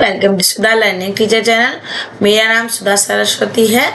Welcome to Sudha learning teacher channel. मेरा नाम सुधा सरस्वती है।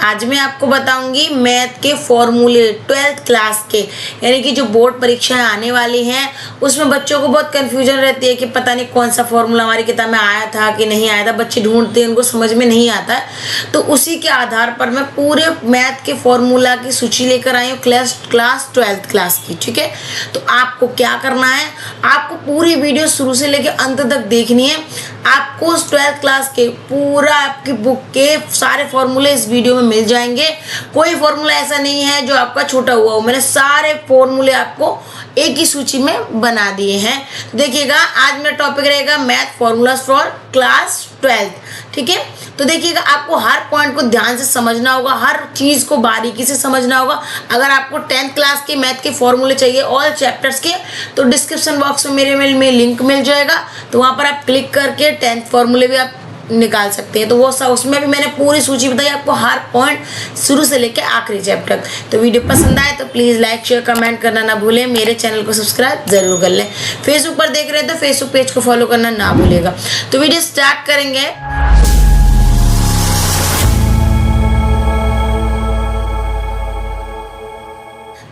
आज मैं आपको बताऊंगी मैथ के फॉर्मूले 12th क्लास के, यानी कि जो बोर्ड परीक्षाएं आने वाली हैं उसमें बच्चों को बहुत कंफ्यूजन रहती है कि पता नहीं कौन सा फॉर्मूला हमारी किताब में आया था कि नहीं आया था। बच्चे ढूंढते हैं, उनको समझ में नहीं आता है। तो उसी के आधार पर मैं पूरे मैथ के फॉर्मूला की सूची लेकर आई हूँ क्लास 12th क्लास की। ठीक है, तो आपको क्या करना है, आपको पूरी वीडियो शुरू से लेकर अंत तक देखनी है। आपको 12th क्लास के पूरा आपकी बुक के सारे फॉर्मूले इस वीडियो में मिल जाएंगे। कोई फॉर्मूला ऐसा नहीं है जो आपका छूटा हुआ हो। मैंने सारे फॉर्मूले आपको एक ही सूची में बना दिए हैं। तो देखिएगा, आज मेरा टॉपिक रहेगा math formulas for class 12th। ठीक है, तो देखिएगा, आपको हर पॉइंट को ध्यान से समझना होगा, हर चीज़ को बारीकी से समझना होगा। अगर आपको 10th क्लास के मैथ के फॉर्मूले चाहिए ऑल चैप्टर्स के, तो डिस्क्रिप्शन बॉक्स में मेरे मेल में लिंक मिल जाएगा। तो वहाँ पर आप क्लिक करके 10th फॉर्मूले भी आप निकाल सकते हैं। तो वो सब उसमें भी मैंने पूरी सूची बताई आपको, हर पॉइंट शुरू से लेकर आखिरी चैप्टर तक। तो वीडियो पसंद आए तो प्लीज़ लाइक शेयर कमेंट करना ना भूलें। मेरे चैनल को सब्सक्राइब जरूर कर लें। फेसबुक पर देख रहे हैं तो फेसबुक पेज को फॉलो करना ना भूलेगा। तो वीडियो स्टार्ट करेंगे।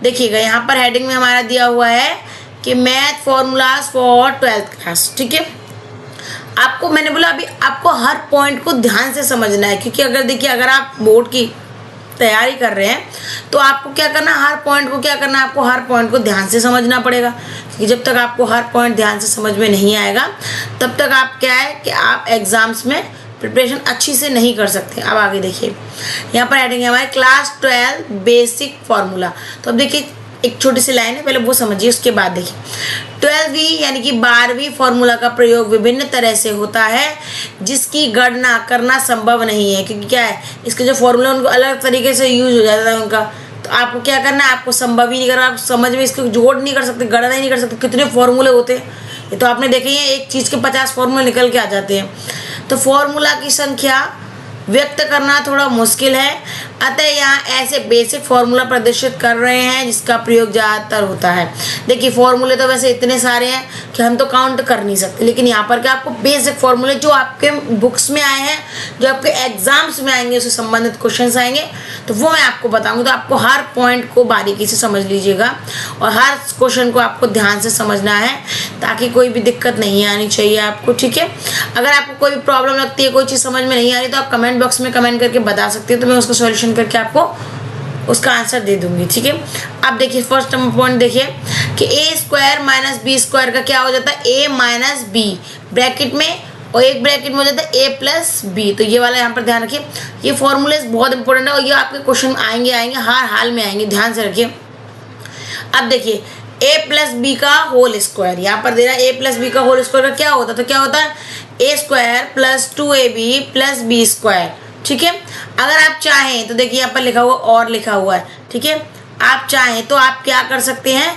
देखिएगा, यहाँ पर हेडिंग में हमारा दिया हुआ है कि math formulas for 12th class. ठीक है, आपको मैंने बोला अभी आपको हर पॉइंट को ध्यान से समझना है, क्योंकि अगर देखिए, अगर आप बोर्ड की तैयारी कर रहे हैं तो आपको क्या करना है, हर पॉइंट को क्या करना है, आपको हर पॉइंट को ध्यान से समझना पड़ेगा। क्योंकि जब तक आपको हर पॉइंट ध्यान से समझ में नहीं आएगा तब तक आप क्या है कि आप एग्जाम्स में प्रिपरेशन अच्छी से नहीं कर सकते। अब आगे देखिए, यहाँ पर हेडिंग है हमारे क्लास 12 बेसिक फार्मूला। तो अब देखिए, एक छोटी सी लाइन है, पहले वो समझिए, उसके बाद देखिए। 12वीं यानी कि 12वीं फार्मूला का प्रयोग विभिन्न तरह से होता है जिसकी गणना करना संभव नहीं है। क्योंकि क्या है, इसके जो फॉर्मूला उनको अलग तरीके से यूज हो जाता है उनका। तो आपको क्या करना है, आपको संभव ही नहीं करना, आप समझ में इसको जोड़ नहीं कर सकते, गणना ही नहीं कर सकते। कितने फॉर्मूले होते हैं, ये तो आपने देखे ही है, एक चीज़ के 50 फॉर्मूले निकल के आ जाते हैं। तो फॉर्मूला की संख्या व्यक्त करना थोड़ा मुश्किल है, अतः यहाँ ऐसे बेसिक फॉर्मूला प्रदर्शित कर रहे हैं जिसका प्रयोग ज़्यादातर होता है। देखिए, फॉर्मूले तो वैसे इतने सारे हैं कि हम तो काउंट कर नहीं सकते, लेकिन यहाँ पर क्या आपको बेसिक फॉर्मूले जो आपके बुक्स में आए हैं, जो आपके एग्जाम्स में आएंगे, उससे संबंधित क्वेश्चंस आएंगे, तो वो मैं आपको बताऊँगी। तो आपको हर पॉइंट को बारीकी से समझ लीजिएगा और हर क्वेश्चन को आपको ध्यान से समझना है, ताकि कोई भी दिक्कत नहीं आनी चाहिए आपको। ठीक है, अगर आपको कोई भी प्रॉब्लम लगती है, कोई चीज़ समझ में नहीं आ रही, तो आप कमेंट बॉक्स में कमेंट करके बता सकते हैं, तो मैं उसका सॉल्यूशन करके आपको उसका आंसर दे दूंगी। ठीक है, अब देखिए, फर्स्ट पॉइंट देखिए कि a square minus B square का क्या हो जाता है, a माइनस बी ब्रैकेट में, और एक ब्रैकेट में हो जाता है a प्लस बी। तो ये वाला यहाँ पर ध्यान रखिए, ये फॉर्मूले बहुत इंपॉर्टेंट है और ये आपके क्वेश्चन आएंगे हर हाल में आएंगे, ध्यान से रखिए। अब देखिए, a प्लस बी का होल स्क्वायर यहाँ पर दे रहा है, a प्लस बी का होल स्क्वायर का क्या होता है, तो क्या होता है a square plus 2ab plus B square. ठीक है, अगर आप चाहें तो देखिए, यहाँ पर लिखा हुआ और लिखा हुआ है। ठीक है, आप चाहें तो आप क्या कर सकते हैं,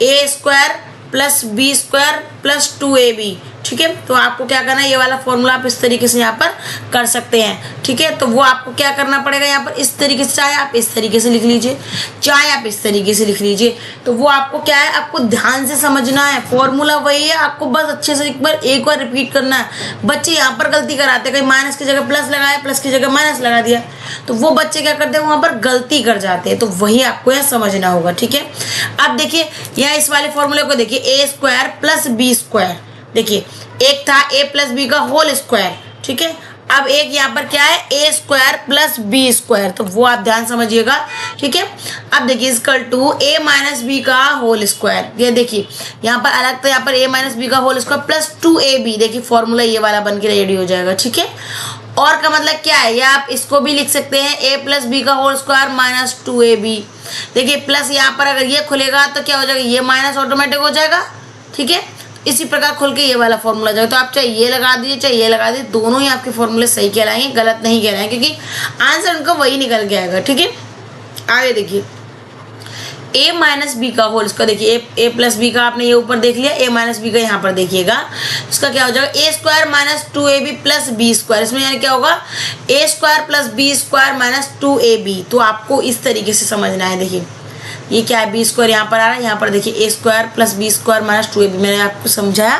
a square plus B square plus 2ab। ठीक है, तो आपको क्या करना है, ये वाला फॉर्मूला आप इस तरीके से यहाँ पर कर सकते हैं। ठीक है, तो वो आपको क्या करना पड़ेगा, यहाँ पर इस तरीके से, चाहे आप इस तरीके से लिख लीजिए, चाहे आप इस तरीके से लिख लीजिए। तो वो आपको क्या है, आपको ध्यान से समझना है। फॉर्मूला वही है, आपको बस अच्छे से एक बार रिपीट करना है। बच्चे यहाँ पर गलती कराते हैं, कहीं माइनस की जगह प्लस लगाया, प्लस की जगह माइनस लगा दिया, तो वो बच्चे क्या करते हैं, वहाँ पर गलती कर जाते हैं। तो वही आपको यहाँ समझना होगा। ठीक है, अब देखिए, यहाँ इस वाले फॉर्मूले को देखिए, a square plus B square. देखिए, एक था a प्लस बी का होल स्क्वायर। ठीक है, अब एक यहाँ पर क्या है, a square plus B square, तो वो आप ध्यान समझिएगा। ठीक है, अब देखिए, equal to a minus B का होल स्क्वायर। ये देखिए, यहाँ पर अलग था, यहाँ पर a माइनस बी का होल स्क्वायर प्लस 2ab। देखिए, फॉर्मूला ये वाला बन के रेडी हो जाएगा। ठीक है, और का मतलब क्या है, या आप इसको भी लिख सकते हैं a प्लस बी का होल स्क्वायर माइनस 2ab। देखिए, प्लस यहाँ पर अगर ये खुलेगा तो क्या हो जाएगा, ये माइनस ऑटोमेटिक हो जाएगा। ठीक है, इसी प्रकार खुल के ये वाला फॉर्मूला जाएगा। तो आप चाहे ये लगा दीजिए, चाहे ये लगा दीजिए, दोनों ही आपके फॉर्मूले सही कहलाएंगे, गलत नहीं कहलाएंगे, क्योंकि आंसर उनका वही निकल के आएगा। ठीक है, आगे देखिए, a माइनस बी का होल, इसका देखिए a प्लस बी का आपने ये ऊपर देख लिया, a माइनस बी का यहाँ पर देखिएगा, इसका क्या हो जाएगा, a square minus 2ab plus B square. इसमें यानी क्या होगा, a square plus B square minus 2ab। तो आपको इस तरीके से समझना है। देखिए, ये क्या है, बी स्क्वायर यहाँ पर आ रहा है, यहाँ पर देखिए A square plus B square minus 2ab मैंने आपको समझाया,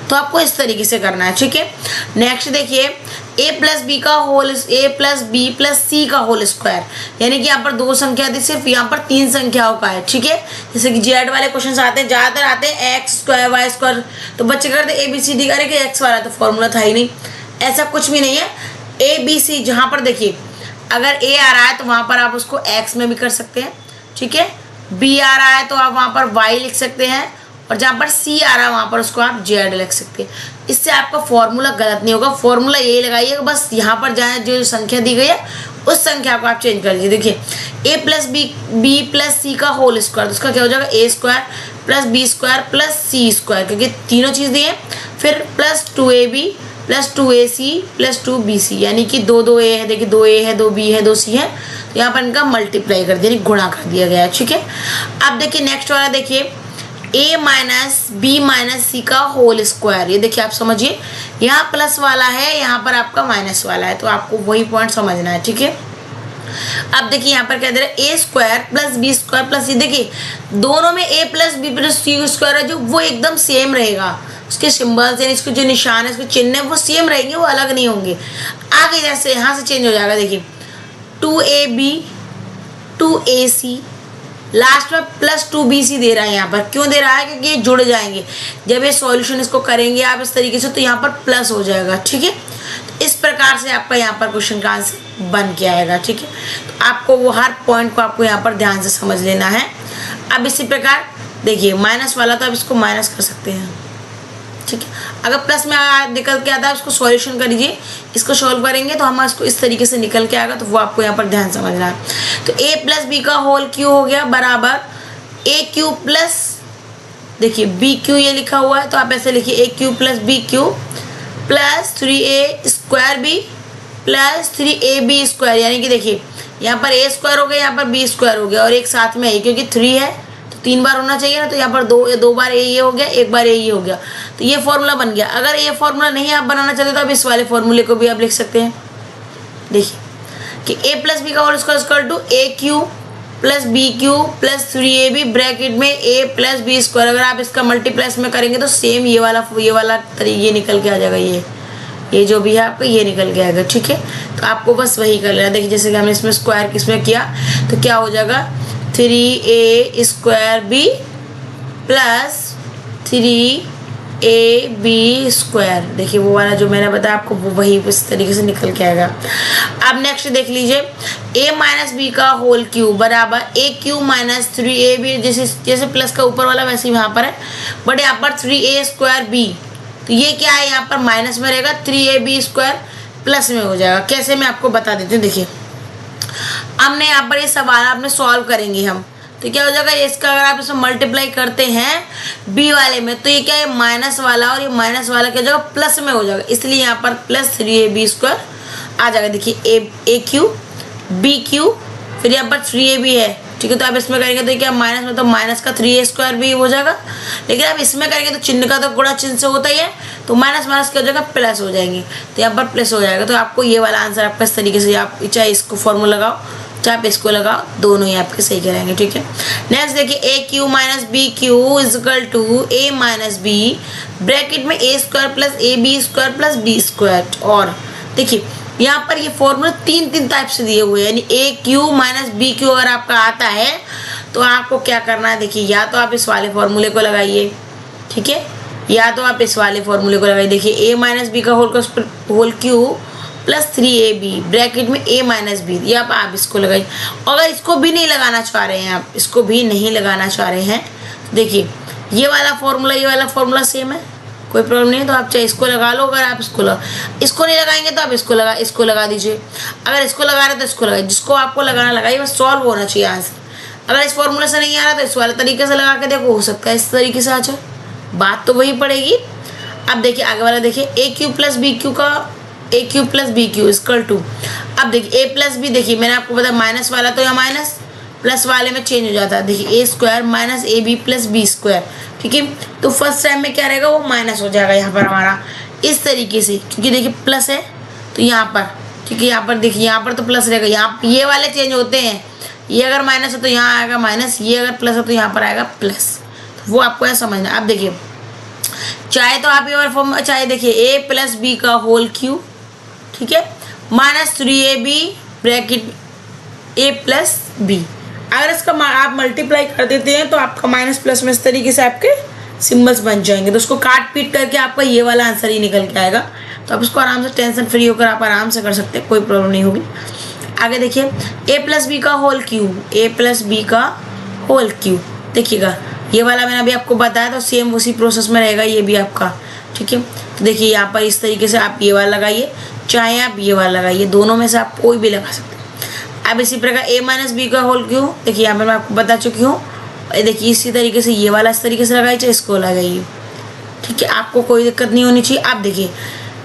तो आपको इस तरीके से करना है, ठीक है। नेक्स्ट देखिए a प्लस बी का whole, a plus B plus C का होल स्क्वायर, यानी कि यहाँ पर 2 संख्या थी, सिर्फ यहाँ पर 3 संख्याओं का है, ठीक है। जैसे कि जेड वाले क्वेश्चन आते हैं, ज़्यादातर आते हैं एक्स स्क्वायर वाई स्क्वायर, तो बच्चे करते ए बी सी डी करे कि एक्स वाला तो फॉर्मूला था ही नहीं, ऐसा कुछ भी नहीं है। ए बी सी जहाँ पर देखिए अगर ए आ रहा है तो वहाँ पर आप उसको एक्स में भी कर सकते हैं, ठीक है। बी आ रहा है तो आप वहाँ पर वाई लिख सकते हैं, और जहाँ पर सी आ रहा है वहाँ पर उसको आप जेड लिख सकते हैं। इससे आपका फॉर्मूला गलत नहीं होगा, फॉर्मूला यही लगाइएगा, बस यहाँ पर जाए जो संख्या दी गई है उस संख्या को आप चेंज कर दीजिए। देखिए a plus B plus C का होल स्क्वायर, तो उसका क्या हो जाएगा A square plus B square plus C square, क्योंकि तीनों चीज़ दी है, फिर plus 2ab plus 2ac plus 2bc, यानी कि 2 ए है, देखिए 2a है 2b है 2c है, तो यहाँ पर इनका मल्टीप्लाई कर दिया, गुणा कर दिया गया है, ठीक है। अब देखिए नेक्स्ट वाला देखिए a माइनस बी माइनस सी का होल स्क्वायर, ये देखिए आप समझिए, यहाँ प्लस वाला है, यहाँ पर आपका माइनस वाला है, तो आपको वही पॉइंट समझना है, ठीक है। अब देखिए यहाँ पर क्या दे रहा है, A square plus B square plus C, देखिए दोनों में a plus B plus C square है जो वो एकदम सेम रहेगा, उसके सिंबल्स यानी इसके जो निशान है, इसके चिन्ह है वो सेम रहेंगे, वो अलग नहीं होंगे। आगे जैसे यहाँ से चेंज हो जाएगा, देखिए 2ab 2ac लास्ट में प्लस 2bc दे रहा है, यहाँ पर क्यों दे रहा है, क्योंकि ये जुड़ जाएंगे, जब ये सॉल्यूशन इसको करेंगे आप इस तरीके से तो यहाँ पर प्लस हो जाएगा, ठीक है। तो इस प्रकार से आपका यहाँ पर क्वेश्चन का आंसर बन के आएगा, ठीक है। तो आपको वो हर पॉइंट को आपको यहाँ पर ध्यान से समझ लेना है। अब इसी प्रकार देखिए माइनस वाला तो आप इसको माइनस कर सकते हैं, ठीक है। अगर प्लस में निकल के आता है उसको सॉल्यूशन कर लीजिए, इसको सॉल्व करेंगे तो हम इसको इस तरीके से निकल के आएगा, तो वो आपको यहाँ पर ध्यान समझना है। तो a प्लस बी का होल क्यू हो गया बराबर ए क्यू प्लस, देखिए बी क्यू ये लिखा हुआ है तो आप ऐसे लिखिए A cube plus B cube plus 3a square B plus 3ab square, यानी कि देखिए यहाँ पर a स्क्वायर हो गया, यहाँ पर b स्क्वायर हो गया, और एक साथ में है क्योंकि 3 है तो 3 बार होना चाहिए ना, तो यहाँ पर दो बार ये हो गया, एक बार ये हो गया, तो ये फॉर्मूला बन गया। अगर ये फॉर्मूला नहीं आप बनाना चाहते तो आप इस वाले फॉर्मूले को भी आप लिख सकते हैं, देखिए कि a प्लस बी का होल स्क्वायर equal to A cube plus B cube plus 3ab bracket में a प्लस बी स्क्वायर, अगर आप इसका मल्टीप्लस में करेंगे तो सेम ये वाला ये निकल के आ जाएगा, ये जो भी है आपका ये निकल के आएगा, ठीक है। तो आपको बस वही कर लेना। देखिए जैसे कि हमने इसमें स्क्वायर किसमें किया तो क्या हो जाएगा 3a square B plus 3ab square, देखिए वो वाला जो मैंने बताया आपको वो वही इस तरीके से निकल के आएगा। अब नेक्स्ट देख लीजिए a माइनस बी का होल क्यूब बराबर ए क्यू माइनस 3ab, जैसे प्लस का ऊपर वाला वैसे ही यहाँ पर है, बट यहाँ पर 3a स्क्वायर बी, तो ये क्या है यहाँ पर माइनस में रहेगा, 3ab स्क्वायर प्लस में हो जाएगा। कैसे मैं आपको बता देती हूँ, देखिए हमने यहाँ पर ये सवाल आपने सॉल्व करेंगे हम, तो क्या हो जाएगा इसका अगर आप इसमें मल्टीप्लाई करते हैं बी वाले में तो ये क्या है माइनस वाला, और ये माइनस वाला क्या हो जाएगा प्लस में हो जाएगा, इसलिए यहाँ पर प्लस 3ab स्क्वायर आ जाएगा। देखिए ए क्यू बी क्यू फिर यहाँ पर 3ab है, ठीक है। तो आप इसमें करेंगे तो क्या माइनस में तो माइनस का 3a स्क्वायर भी हो जाएगा, लेकिन आप इसमें करेंगे तो चिन्ह का तो गुणा चिन्ह से होता ही है, तो माइनस माइनस क्या हो जाएगा प्लस हो जाएंगे, तो यहाँ पर प्लस हो जाएगा। तो आपको ये वाला आंसर आपका इस तरीके से आप चाहे इसको फॉर्मूला लगाओ चाहे आप इसको लगाओ, दोनों ही आपके सही करेंगे, ठीक है। नेक्स्ट देखिए A cube minus B cube equal to A minus B bracket में A square plus A B square plus B square, और देखिए यहाँ पर ये फॉर्मूला तीन टाइप से दिए हुए हैं, यानी ए क्यू माइनस बी क्यू अगर आपका आता है तो आपको क्या करना है, देखिए या तो आप इस वाले फॉर्मूले को लगाइए, ठीक है, या तो आप इस वाले फॉर्मूले को लगाइए। देखिए ए माइनस बी का whole cube plus 3ab bracket में a माइनस बी, या आप इसको लगाइए। अगर इसको भी नहीं लगाना चाह रहे हैं, आप इसको भी नहीं लगाना चाह रहे हैं तो देखिए ये वाला फॉर्मूला सेम है, कोई प्रॉब्लम नहीं है, तो आप चाहे इसको लगा लो, अगर आप इसको नहीं लगाएंगे तो आप इसको लगा दीजिए, अगर इसको लगा रहे तो इसको लगाइए, जिसको आपको लगाना लगाइए, बस सॉल्व होना चाहिए आंसर। अगर इस फॉर्मूले से नहीं आ रहा तो इस वाले तरीके से लगा के देखो, हो सकता है इस तरीके से आ जाए, बात तो वही पड़ेगी। अब देखिए आगे वाला देखिए A cube plus B cube का A cube plus B cube equal to, अब देखिए ए प्लस बी, देखिए मैंने आपको बताया माइनस वाला तो या माइनस प्लस वाले में चेंज हो जाता है, देखिए A square minus A B plus B square, ठीक है। तो फर्स्ट टाइम में क्या रहेगा वो माइनस हो जाएगा यहाँ पर हमारा इस तरीके से, क्योंकि देखिए प्लस है तो यहाँ पर, ठीक है, यहाँ पर देखिए यहाँ पर तो प्लस रहेगा, यहाँ ये वाले चेंज होते हैं, ये अगर माइनस है तो यहाँ आएगा माइनस, ये अगर प्लस है तो यहाँ पर आएगा प्लस। तो वो आपको ऐसा समझना है। अब देखिए चाहे तो आप ये वाला फॉर्म, चाहे देखिए ए प्लस बी का होल क्यूब, ठीक है, माइनस 3ab ब्रैकेट ए प्लस बी। अगर इसका आप मल्टीप्लाई कर देते हैं तो आपका माइनस प्लस में इस तरीके से आपके सिम्बल्स बन जाएंगे। तो उसको काट पीट करके आपका ये वाला आंसर ही निकल के आएगा। तो आप इसको आराम से टेंशन फ्री होकर आप आराम से कर सकते हैं, कोई प्रॉब्लम नहीं होगी। आगे देखिए ए प्लस बी का होल क्यूब, ए प्लस बी का होल क्यूब, देखिएगा ये वाला मैंने अभी आपको बताया, तो सेम उसी प्रोसेस में रहेगा ये भी आपका, ठीक है। तो देखिए यहाँ पर इस तरीके से आप ये वाला लगाइए, चाहे आप ये वाला लगाइए, दोनों में से आप कोई भी लगा सकते हैं। अब इसी प्रकार ए माइनस बी का होल क्यूब, देखिए यहाँ पर मैं आपको बता चुकी हूँ। देखिए इसी तरीके से ये वाला इस तरीके से लगाइए, चाहे इसको लगाइए, ठीक है, आपको कोई दिक्कत नहीं होनी चाहिए। आप देखिए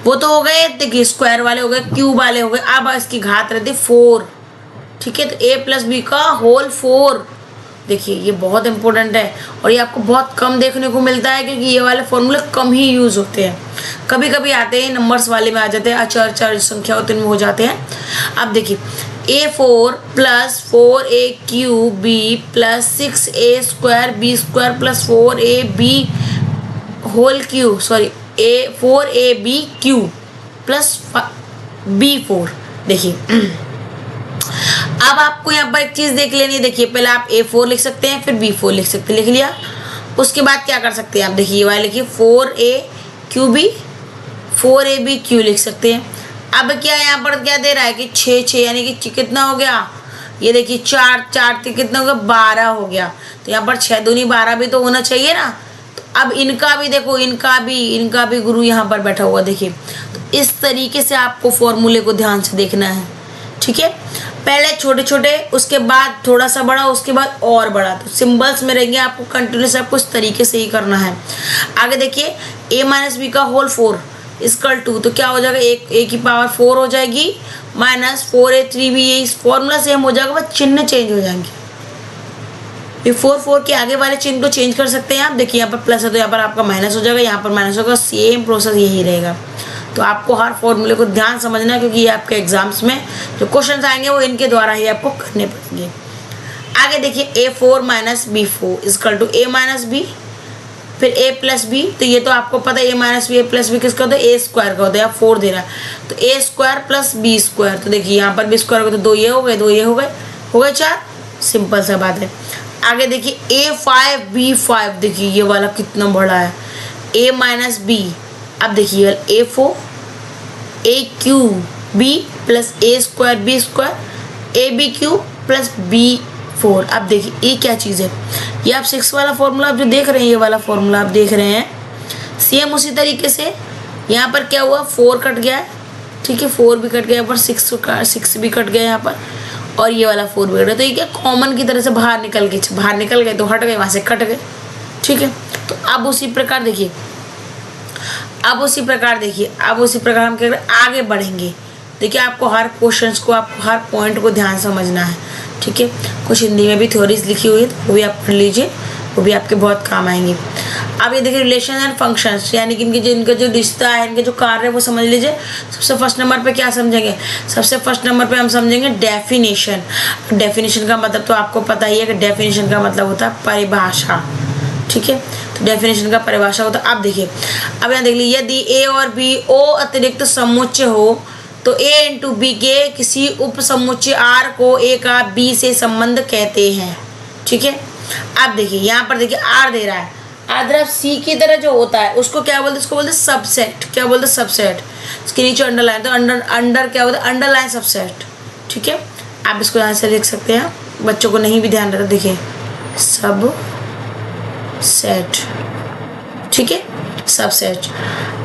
वो तो हो गए, देखिए स्क्वायर वाले हो गए, क्यूब वाले हो गए। अब इसकी घात रहती है 4, ठीक है। तो ए प्लस बी का होल 4, देखिए ये बहुत इंपॉर्टेंट है और ये आपको बहुत कम देखने को मिलता है, क्योंकि ये वाले फॉर्मूले कम ही यूज़ होते हैं। कभी कभी आते हैं नंबर्स वाले में आ जाते हैं, अचर संख्या होते में हो जाते हैं। अब देखिए a4 plus 4a cube B plus 6a square B square plus 4ab whole cube, sorry 4ab cube plus b4। देखिए अब आपको यहाँ पर एक चीज़ देख लेनी है। देखिए पहले आप a4 लिख सकते हैं, फिर b4 लिख सकते हैं, लिख लिया। उसके बाद क्या कर सकते हैं आप, देखिए ये वाला लिखिए 4a Q B 4ab Q लिख सकते हैं। अब क्या यहाँ पर क्या दे रहा है कि 6 यानी कि कितना हो गया, ये देखिए 4 कितना हो गया, 12 हो गया। तो यहाँ पर 6 दूनी 12 भी तो होना चाहिए ना। तो अब इनका भी देखो, इनका भी गुरु यहाँ पर बैठा हुआ, देखिए। तो इस तरीके से आपको फॉर्मूले को ध्यान से देखना है, ठीक है। पहले छोटे छोटे, उसके बाद थोड़ा सा बड़ा, उसके बाद और बड़ा। तो सिंबल्स में रहेंगे, आपको कंटिन्यूस आपको इस तरीके से ही करना है। आगे देखिए ए माइनस बी का होल 4 इक्वल टू, तो क्या हो जाएगा, ए की पावर 4 हो जाएगी माइनस 4a3b, ये इस फॉर्मूला सेम हो जाएगा, बस चिन्ह चेंज हो जाएंगे। ये 4 के आगे वाले चिन्ह को चेंज कर सकते हैं आप। देखिए यहाँ पर प्लस है तो यहाँ पर आपका माइनस हो जाएगा, यहाँ पर माइनस होगा, सेम प्रोसेस यही रहेगा। तो आपको हर फॉर्मूले को ध्यान समझना है, क्योंकि ये आपके एग्जाम्स में जो क्वेश्चन आएंगे वो इनके द्वारा ही आपको करने पड़ेंगे। आगे देखिए a4 minus b4 equal to a minus B, फिर a प्लस बी। तो ये तो आपको पता है a minus B, a plus B किसका होता है, a स्क्वायर का होता है, 4 दे रहा है तो a square plus B square. तो देखिए यहाँ पर b स्क्वायर होगा तो 2 ये हो गए, 2 ये हो गए 4, सिंपल सा बात है। आगे देखिए a5 b5, देखिए ये वाला कितना बड़ा है, a माइनस बी। अब देखिए a4 a cube b plus a square b square a b cube plus b4। अब देखिए ये क्या चीज़ है, ये आप 6 वाला फॉर्मूला आप जो देख रहे हैं, ये वाला फॉर्मूला आप देख रहे हैं, सेम उसी तरीके से यहाँ पर क्या हुआ, 4 कट गया है, ठीक है, 4 भी कट गया, यहाँ पर 6 भी कट गया यहाँ पर, और ये वाला 4 भी कट गया। तो ये क्या कॉमन की तरह से बाहर निकल गए तो हट गए, वहाँ से कट गए, ठीक है। तो अब उसी प्रकार देखिए, अब उसी प्रकार हम क्या करें, आगे बढ़ेंगे। देखिए आपको हर क्वेश्चंस को, आपको हर पॉइंट को ध्यान समझना है, ठीक है। कुछ हिंदी में भी थ्योरीज लिखी हुई है, तो वो भी आप पढ़ लीजिए, वो भी आपके बहुत काम आएंगे। अब ये देखिए रिलेशन एंड फंक्शंस, यानी कि इनका जो रिश्ता है, इनके जो कार्य है वो समझ लीजिए। सबसे फर्स्ट नंबर पे क्या समझेंगे, सबसे फर्स्ट नंबर पे हम समझेंगे डेफिनेशन। डेफिनेशन का मतलब तो आपको पता ही है कि डेफिनेशन का मतलब होता है परिभाषा, ठीक है। तो डेफिनेशन का परिभाषा होता है। अब देखिए, अब यहाँ देख लीजिए, यदि ए और बी ओ अतिरिक्त समुच्चय हो तो ए इंटू बी के किसी उप समुच्चय आर को ए का बी से संबंध कहते हैं, ठीक है। अब देखिए यहाँ पर देखिए आर दे रहा है, आर दे रहा है, सी की तरह जो होता है उसको क्या बोलते हैं, उसको बोलते हैं सबसेट। क्या बोलते हैं, सबसेट। इसके नीचे अंडरलाइन, तो अंडर क्या होता है, अंडरलाइन सबसेट, ठीक है। आप इसको यहाँ से लिख सकते हैं, बच्चों को नहीं भी ध्यान रहता, देखिए सब सेट, ठीक है, सबसेट।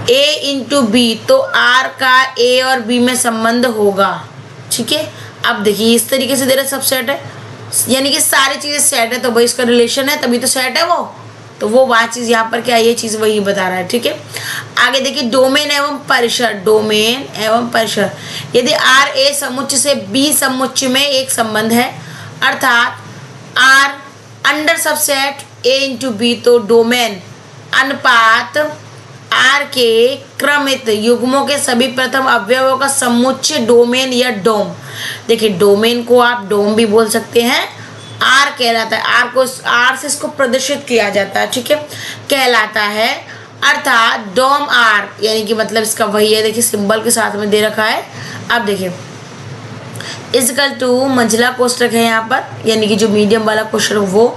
ए इंटू बी, तो आर का ए और बी में संबंध होगा, ठीक है। अब देखिए इस तरीके से दे रहे सबसेट है, यानी कि सारी चीज़ें सेट है, तो भाई इसका रिलेशन है तभी तो सेट है वो, तो वो वह चीज़ यहाँ पर क्या है, ये चीज़ वही बता रहा है, ठीक है। आगे देखिए डोमेन एवं परिसर, डोमेन एवं परिसर। यदि आर ए समुच्चय से बी समुच्चय में एक संबंध है, अर्थात R under subset A into B, तो डोमेन अनुपात आर के क्रमित युग्मों के सभी प्रथम अवयवों का समुच्चय डोमेन या डोम। देखिए डोमेन को आप डोम भी बोल सकते हैं, आर कहलाता है, आर से इसको प्रदर्शित किया जाता है, ठीक है, कहलाता है। अर्थात डोम आर यानी कि मतलब इसका वही है, देखिए सिंबल के साथ में दे रखा है। अब देखिए इजकल टू मंझला कोष्टक है यहाँ पर, यानी कि जो मीडियम वाला क्वेश्चन वो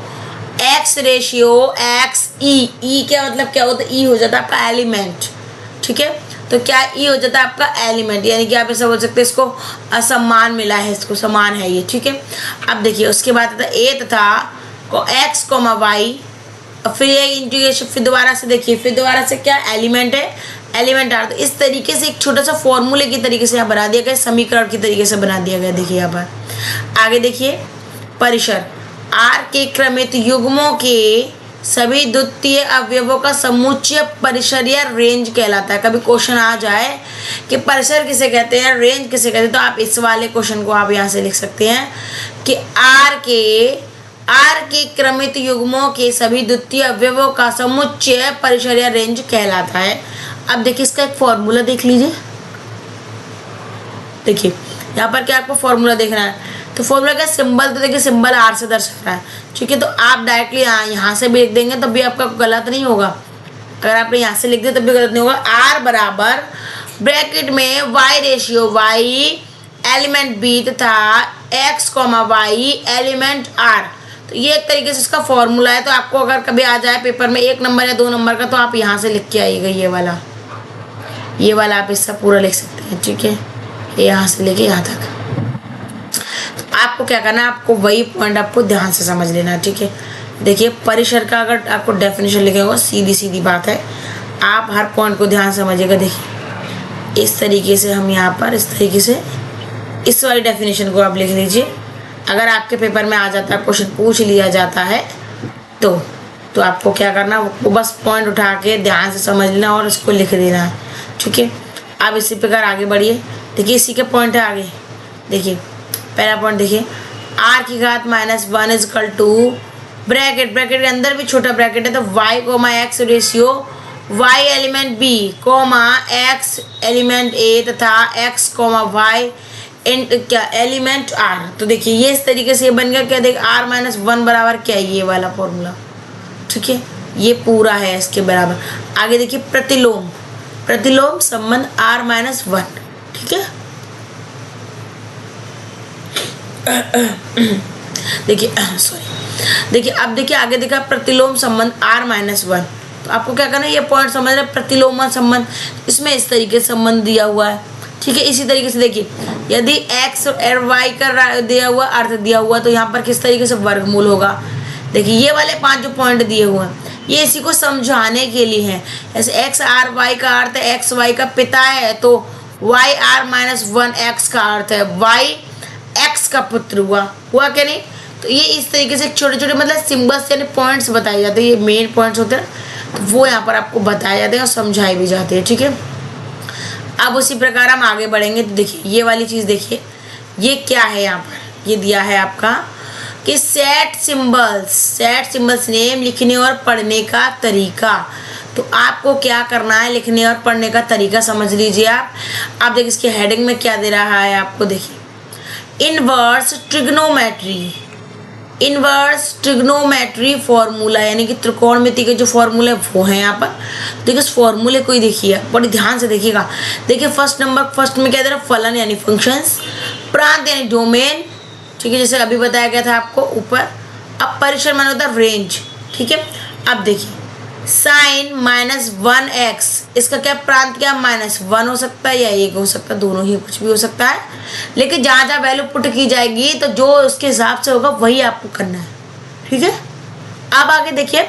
एक्स रेशियो एक्स ई क्या मतलब क्या होता है, ई हो जाता है आपका एलिमेंट, ठीक है। तो क्या ई हो जाता है आपका एलिमेंट, यानी कि आप ऐसा बोल सकते हैं इसको असमान मिला है, इसको समान है ये, ठीक है। अब देखिए उसके बाद आता ए तथा को एक्स कोमा वाई, फिर ये इंटीग्रेशन, फिर दोबारा से देखिए, फिर दोबारा से क्या एलिमेंट है, एलिमेंट आर। तो इस तरीके से एक छोटा सा फॉर्मूले की तरीके से यहाँ बना दिया गया, समीकरण की तरीके से बना दिया गया। देखिए यहाँ पर आगे देखिए परिसर आर के क्रमित युग्मों के सभी द्वितीय अवयवों का समुच्चय परिसर या रेंज कहलाता है। कभी क्वेश्चन आ जाए कि परिसर किसे कहते हैं, रेंज किसे कहते हैं, तो आप इस वाले क्वेश्चन को आप यहाँ से लिख सकते हैं कि आर के क्रमित युग्मों के सभी द्वितीय अवयवों का समुच्चय परिसर या रेंज कहलाता है। अब देखिए इसका एक फॉर्मूला देख लीजिए, देखिए यहाँ पर क्या आपको फॉर्मूला देखना है, तो फॉर्मूला का सिंबल तो देखिए सिंबल आर से दर्शा रहा है, ठीक है। तो आप डायरेक्टली यहाँ से भी लिख देंगे तब भी आपका गलत नहीं होगा, अगर आपने यहाँ से लिख दिया तब भी गलत नहीं होगा। आर बराबर ब्रैकेट में Y ratio Y element B तथा X comma Y element R, तो ये एक तरीके से इसका फॉर्मूला है। तो आपको अगर कभी आ जाए पेपर में 1 नंबर या 2 नंबर का, तो आप यहाँ से लिख के आइएगा, ये वाला आप इससे पूरा लिख सकते हैं, ठीक है, यहाँ से लेके यहाँ तक। तो आपको क्या करना है, आपको वही पॉइंट आपको ध्यान से समझ लेना है, ठीक है। देखिए परिसर का अगर आपको डेफिनेशन लिखा होगा, सीधी बात है, आप हर पॉइंट को ध्यान से समझिएगा। देखिए इस तरीके से हम यहाँ पर इस तरीके से इस वाली डेफिनेशन को आप लिख लीजिए। अगर आपके पेपर में आ जाता है, क्वेश्चन पूछ लिया जाता है, तो आपको क्या करना, वो बस पॉइंट उठा के ध्यान से समझ लेना और इसको लिख देना है, ठीक है। आप इसी प्रकार आगे बढ़िए। देखिए इसी के पॉइंट है आगे, देखिए पहला पॉइंट देखिए आर की घात -1 इजकल टू ब्रैकेट के अंदर भी छोटा ब्रैकेट है, तो Y comma X ratio Y element B comma X element A तथा एक्स कोमा वाई क्या एलिमेंट आर। तो देखिए ये इस तरीके से ये बन गया, क्या देखिए r-1 बराबर क्या है, ये वाला फॉर्मूला, ठीक है, ये पूरा है इसके बराबर। आगे देखिए प्रतिलोम संबंध r-1, ठीक है। देखिए अब देखिए आगे देखा प्रतिलोम संबंध r-1, तो आपको क्या करना है, ये पॉइंट समझ रहे, प्रतिलोम संबंध, इसमें इस तरीके से संबंध दिया हुआ है, ठीक है। इसी तरीके से देखिए यदि x और y का दिया हुआ अर्थ दिया हुआ, तो यहाँ पर किस तरीके से वर्गमूल होगा। देखिए ये वाले 5 जो पॉइंट दिए हुए हैं, ये इसी को समझाने के लिए है। ऐसे एक्स आर वाई का अर्थ है एक्स वाई का पिता है, तो वाई r-1 x का अर्थ है वाई एक्स का पुत्र हुआ क्या नहीं। तो ये इस तरीके से छोटे छोटे मतलब सिम्बल्स यानी पॉइंट्स बताए जाते हैं, ये मेन पॉइंट्स होते हैं, तो वो यहाँ पर आपको बताए जाते हैं और समझाए भी जाते हैं, ठीक है। अब उसी प्रकार हम आगे बढ़ेंगे। तो देखिए ये वाली चीज़ देखिए, ये क्या है, यहाँ पर ये दिया है आपका कि सेट सिंबल्स नेम लिखने और पढ़ने का तरीका। तो आपको क्या करना है, लिखने और पढ़ने का तरीका समझ लीजिए आप देखिए इसके हेडिंग में क्या दे रहा है आपको, देखिए इनवर्स ट्रिग्नोमेट्री फॉर्मूला, यानी कि त्रिकोणमिति के जो फॉर्मूले वो हैं यहाँ पर। देखिए इस फॉर्मूले को ही देखिए, बड़ी ध्यान से देखिएगा। देखिए फर्स्ट में क्या दे रहा है, फलन यानी फंक्शंस, प्रांत यानी डोमेन, ठीक है, जैसे अभी बताया गया था आपको ऊपर। अब परिसर माने होता है रेंज, ठीक है। अब देखिए sin -1x, इसका क्या प्रांत क्या -1 हो सकता है या 1 हो सकता है, दोनों ही कुछ भी हो सकता है, लेकिन जहाँ जहाँ वैल्यू पुट की जाएगी तो जो उसके हिसाब से होगा वही आपको करना है, ठीक है। अब आगे देखिए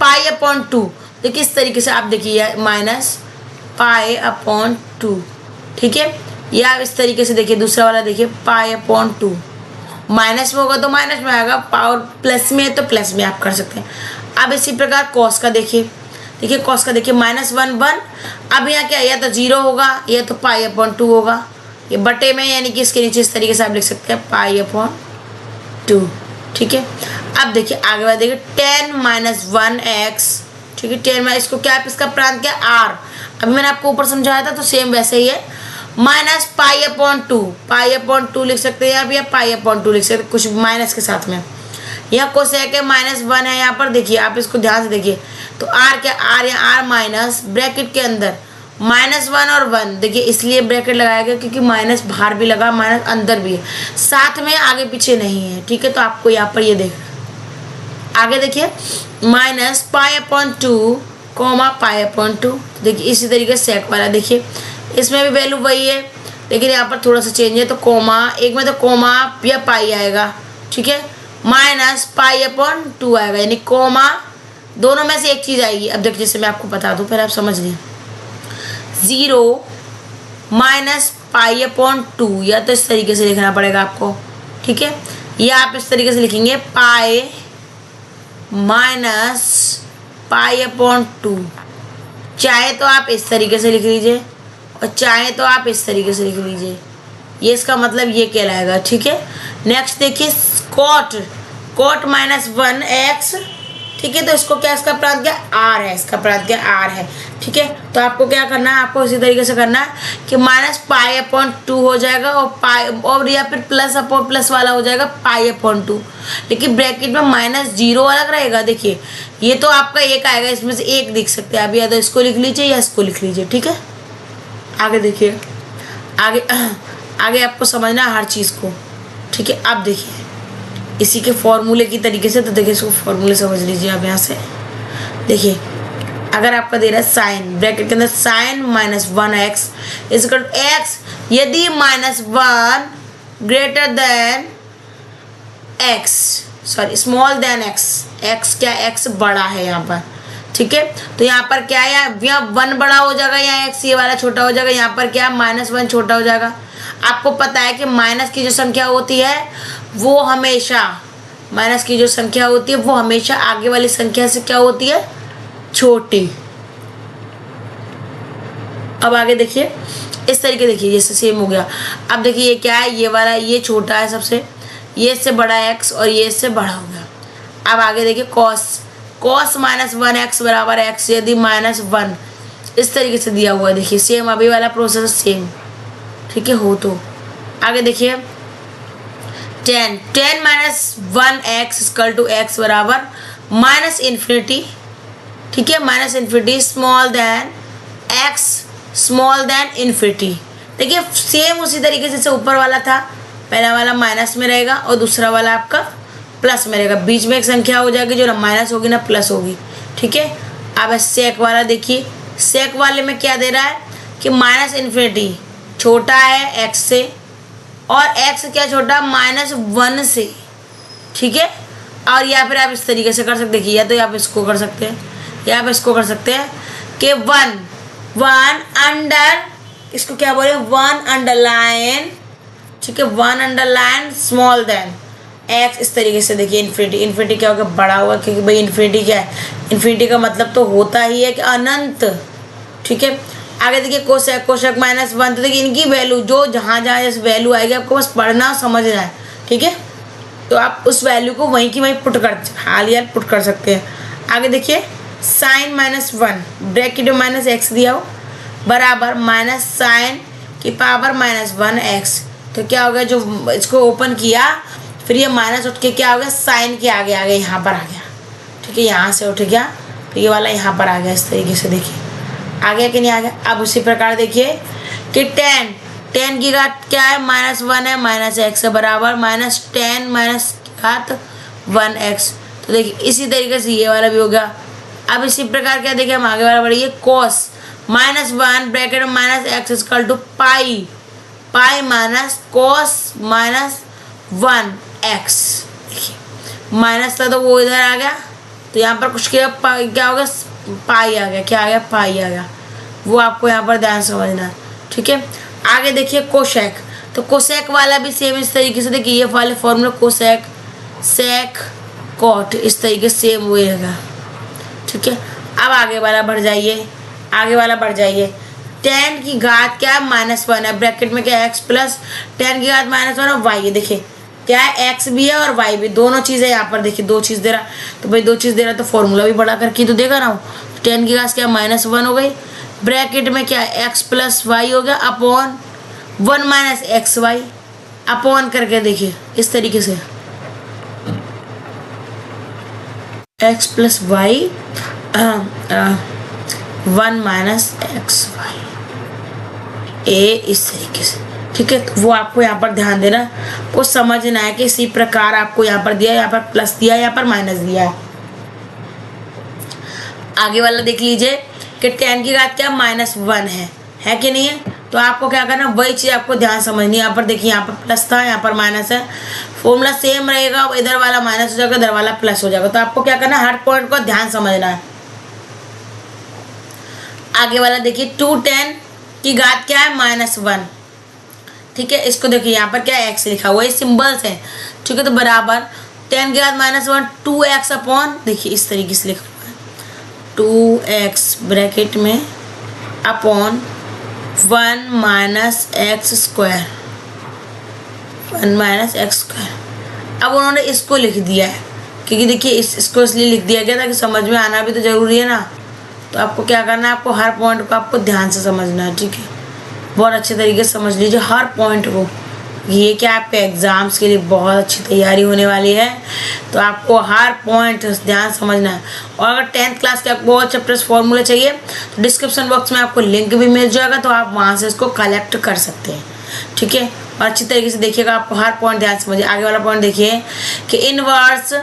-π/2, देखिए इस तरीके से आप देखिए -π/2, ठीक है, या इस तरीके से देखिए दूसरा वाला देखिए π/2, माइनस में होगा तो माइनस में आएगा, पावर प्लस में है तो प्लस में आप कर सकते हैं। अब इसी प्रकार कॉस का देखिए कॉस का देखिए -1 अब यहाँ क्या, या तो 0 होगा या तो π/2 होगा, ये बटे में, यानी कि इसके नीचे इस तरीके से आप लिख सकते हैं π/2, ठीक है। अब देखिए आगे बात देखिए 10 - 1x ठीक है। 10 इसको क्या है, इसका प्रांत क्या आर, अभी मैंने आपको ऊपर समझाया था तो सेम वैसे ही है। माइनस पाई अपॉन 2, पाई अपॉन 2 लिख सकते हैं यहाँ पे, या पाई अपॉन 2 लिख सकते हैं कुछ माइनस के साथ में। यहाँ कोसेक है -1 है यहाँ पर, देखिए आप इसको ध्यान से देखिए। तो आर क्या, आर या आर माइनस ब्रैकेट के अंदर -1 और 1, देखिए इसलिए ब्रैकेट लगाया गया क्योंकि माइनस बाहर भी लगा, माइनस अंदर भी है, साथ में आगे पीछे नहीं है, ठीक है। तो आपको यहाँ पर ये देखना, आगे देखिए minus pi upon 2 comma pi upon 2, देखिए इसी तरीके से सेक वाला देखिए इसमें भी वैल्यू वही है, लेकिन यहाँ पर थोड़ा सा चेंज है। तो कोमा, एक में तो कोमा या पाई आएगा, ठीक है, माइनस पाई अपॉन 2 आएगा, यानी कोमा दोनों में से एक चीज़ आएगी। अब देखिए जैसे मैं आपको बता दूँ, पहले आप समझ लीजिए, 0 माइनस पाई अपॉन 2, या तो इस तरीके से लिखना पड़ेगा आपको, ठीक है, या आप इस तरीके से लिखेंगे पाई माइनस पाई अपॉन 2, चाहे तो आप इस तरीके से लिख लीजिए और चाहे तो आप इस तरीके से लिख लीजिए, ये इसका मतलब ये कहलाएगा, ठीक है। नेक्स्ट देखिए कॉट, कॉट -1x, ठीक है, तो इसको क्या, इसका प्रांत क्या आर है, इसका प्रांत क्या आर है, ठीक है। तो आपको क्या करना है, आपको इसी तरीके से करना है कि माइनस पाई अपॉन 2 हो जाएगा और पाई, और या फिर प्लस अपॉन प्लस वाला हो जाएगा पाई अपॉन 2, लेकिन ब्रैकेट में -0 अलग रहेगा। देखिए ये तो आपका एक आएगा, इसमें से एक लिख सकते हैं आप, या तो इसको लिख लीजिए या इसको लिख लीजिए, ठीक है। आगे देखिए, आगे आगे आपको समझना है हर चीज़ को, ठीक है। अब देखिए इसी के फॉर्मूले की तरीके से, तो देखिए इसको फॉर्मूले समझ लीजिए आप यहाँ से। देखिए अगर आपका दे रहा है साइन, ब्रैकेट के अंदर sign -1x equal to x, यदि -1 greater than x, sorry small than x, x क्या, x बड़ा है यहाँ पर, ठीक है। तो यहाँ पर क्या है, यहाँ 1 बड़ा हो जाएगा, यहाँ x ये वाला छोटा हो जाएगा, यहाँ पर क्या -1 छोटा हो जाएगा। आपको पता है कि माइनस की जो संख्या होती है वो हमेशा, माइनस की जो संख्या होती है वो हमेशा आगे वाली संख्या से क्या होती है, छोटी। अब आगे देखिए इस तरीके, देखिए जैसे सेम हो गया। अब देखिए ये क्या है, ये वाला ये छोटा है सबसे, ये इससे बड़ा है x और ये इससे बड़ा हो गया। अब आगे देखिए कॉस, कॉस -1x बराबर x, यदि -1 इस तरीके से दिया हुआ है, देखिए सेम अभी वाला प्रोसेस सेम, ठीक है। हो तो आगे देखिए 10 -1x इक्वल टू x बराबर -∞, ठीक है, -∞, small than x small than infinity. देखिए सेम उसी तरीके से ऊपर वाला था, पहला वाला माइनस में रहेगा और दूसरा वाला आपका प्लस में रहेगा, बीच में एक संख्या हो जाएगी जो ना माइनस होगी ना प्लस होगी, ठीक है। अब सेक वाला देखिए, सेक वाले में क्या दे रहा है कि -∞ छोटा है x से और x क्या छोटा, -1 से, ठीक है। और या फिर आप इस तरीके से कर सकते, देखिए या तो आप इसको कर सकते हैं या आप इसको कर सकते हैं कि 1 अंडर, इसको क्या बोले, 1 अंडरलाइन, ठीक है, 1 अंडरलाइन स्मॉल देन x, इस तरीके से। देखिए इन्फिनिटी क्या होगा, बड़ा होगा, क्योंकि भाई इन्फिनिटी क्या है, इन्फिनिटी का मतलब तो होता ही है कि अनंत, ठीक है। आगे देखिए कोशेक, कोशेक -1, तो देखिए इनकी वैल्यू जो जहाँ जहाँ जैसे वैल्यू आएगी आपको बस पढ़ना समझना है, ठीक है। तो आप उस वैल्यू को वहीं की वहीं पुट कर, हाल यार पुट कर सकते हैं। आगे देखिए साइन -1 ब्रैकेट में -x दिया हो बराबर माइनस साइन की पावर -1x, तो क्या हो गया, जो इसको ओपन किया फिर ये माइनस उठ के क्या हो गया, साइन के आगे आ गया, यहाँ पर आ गया, ठीक है, यहाँ से उठ गया फिर ये वाला यहाँ पर आ गया, इस तरीके से। देखिए आ गया कि नहीं आ गया। अब उसी प्रकार देखिए कि 10 की घात क्या है, -1 है, -x है बराबर -10 -1x, तो देखिए इसी तरीके से ये वाला भी हो गया। अब इसी प्रकार क्या देखिए हम आगे वाला बढ़िए, cos -1 ब्रैकेट में -x equal to pi minus cos -1x, देखिए माइनस था तो वो इधर आ गया, तो यहाँ पर कुछ क्या हो गया, पाई आ गया, क्या आ गया, पाई आ गया, वो आपको यहाँ पर ध्यान समझना है, ठीक है। आगे देखिए कोशेक, तो कोशेक वाला भी सेम इस तरीके से, देखिए ये वाले फॉर्मूला कोशेक सेक कॉट इस तरीके से सेम हुए रहेगा, ठीक है। अब आगे वाला बढ़ जाइए, आगे वाला बढ़ जाइए, 10 की घात क्या है, -1 है, ब्रैकेट में क्या है x प्लस 10 की घात -1 और y, देखिए क्या है x भी है और y भी, दोनों चीज़ें यहाँ पर देखिए, दो चीज़ दे रहा, तो भाई दो चीज़ दे रहा तो फॉर्मूला भी बढ़ा करके तो देगा ना, 10 की घात क्या -1 हो गई, ब्रैकेट में क्या x प्लस वाई हो गया upon 1 minus X Y, upon करके देखिए इस तरीके से x plus Y 1 minus X Y A, इस तरीके से। ठीक है, तो वो आपको यहाँ पर ध्यान देना, वो समझना है कि इसी प्रकार आपको यहाँ पर दिया, यहाँ पर प्लस दिया, यहाँ पर माइनस दिया है। आगे वाला देख लीजिए कि 10 की घात क्या -1 है कि नहीं है। तो आपको क्या करना, वही चीज़ आपको ध्यान समझनी है। यहाँ पर देखिए, यहाँ पर प्लस था, यहाँ पर माइनस है, फॉर्मूला सेम रहेगा, इधर वाला माइनस हो जाएगा, इधर वाला प्लस हो जाएगा। तो आपको क्या करना है, हर पॉइंट को ध्यान समझना है। आगे वाला देखिए 210 की घात क्या है -1। ठीक है, इसको देखिए यहाँ पर क्या x लिखा हुआ है, सिंबल्स है। ठीक है, तो बराबर 10 की घात -1 2x अपॉन, देखिए इस तरीके से लिखा हुआ है 2x ब्रैकेट में upon 1 minus x square, 1 minus x square. अब उन्होंने इसको लिख दिया है, क्योंकि देखिए इसको इसलिए लिख दिया गया था कि समझ में आना भी तो जरूरी है ना। तो आपको क्या करना है, आपको हर पॉइंट को आपको ध्यान से समझना है। ठीक है, बहुत अच्छे तरीके से समझ लीजिए हर पॉइंट को। ये क्या आपके एग्जाम्स के लिए बहुत अच्छी तैयारी होने वाली है, तो आपको हर पॉइंट ध्यान समझना है। और अगर 10th क्लास के आपको और चैप्टर्स फॉर्मूले चाहिए तो डिस्क्रिप्शन बॉक्स में आपको लिंक भी मिल जाएगा, तो आप वहाँ से इसको कलेक्ट कर सकते हैं। ठीक है, और अच्छी तरीके से देखिएगा, आपको हर पॉइंट ध्यान समझिए। आगे वाला पॉइंट देखिए कि इनवर्स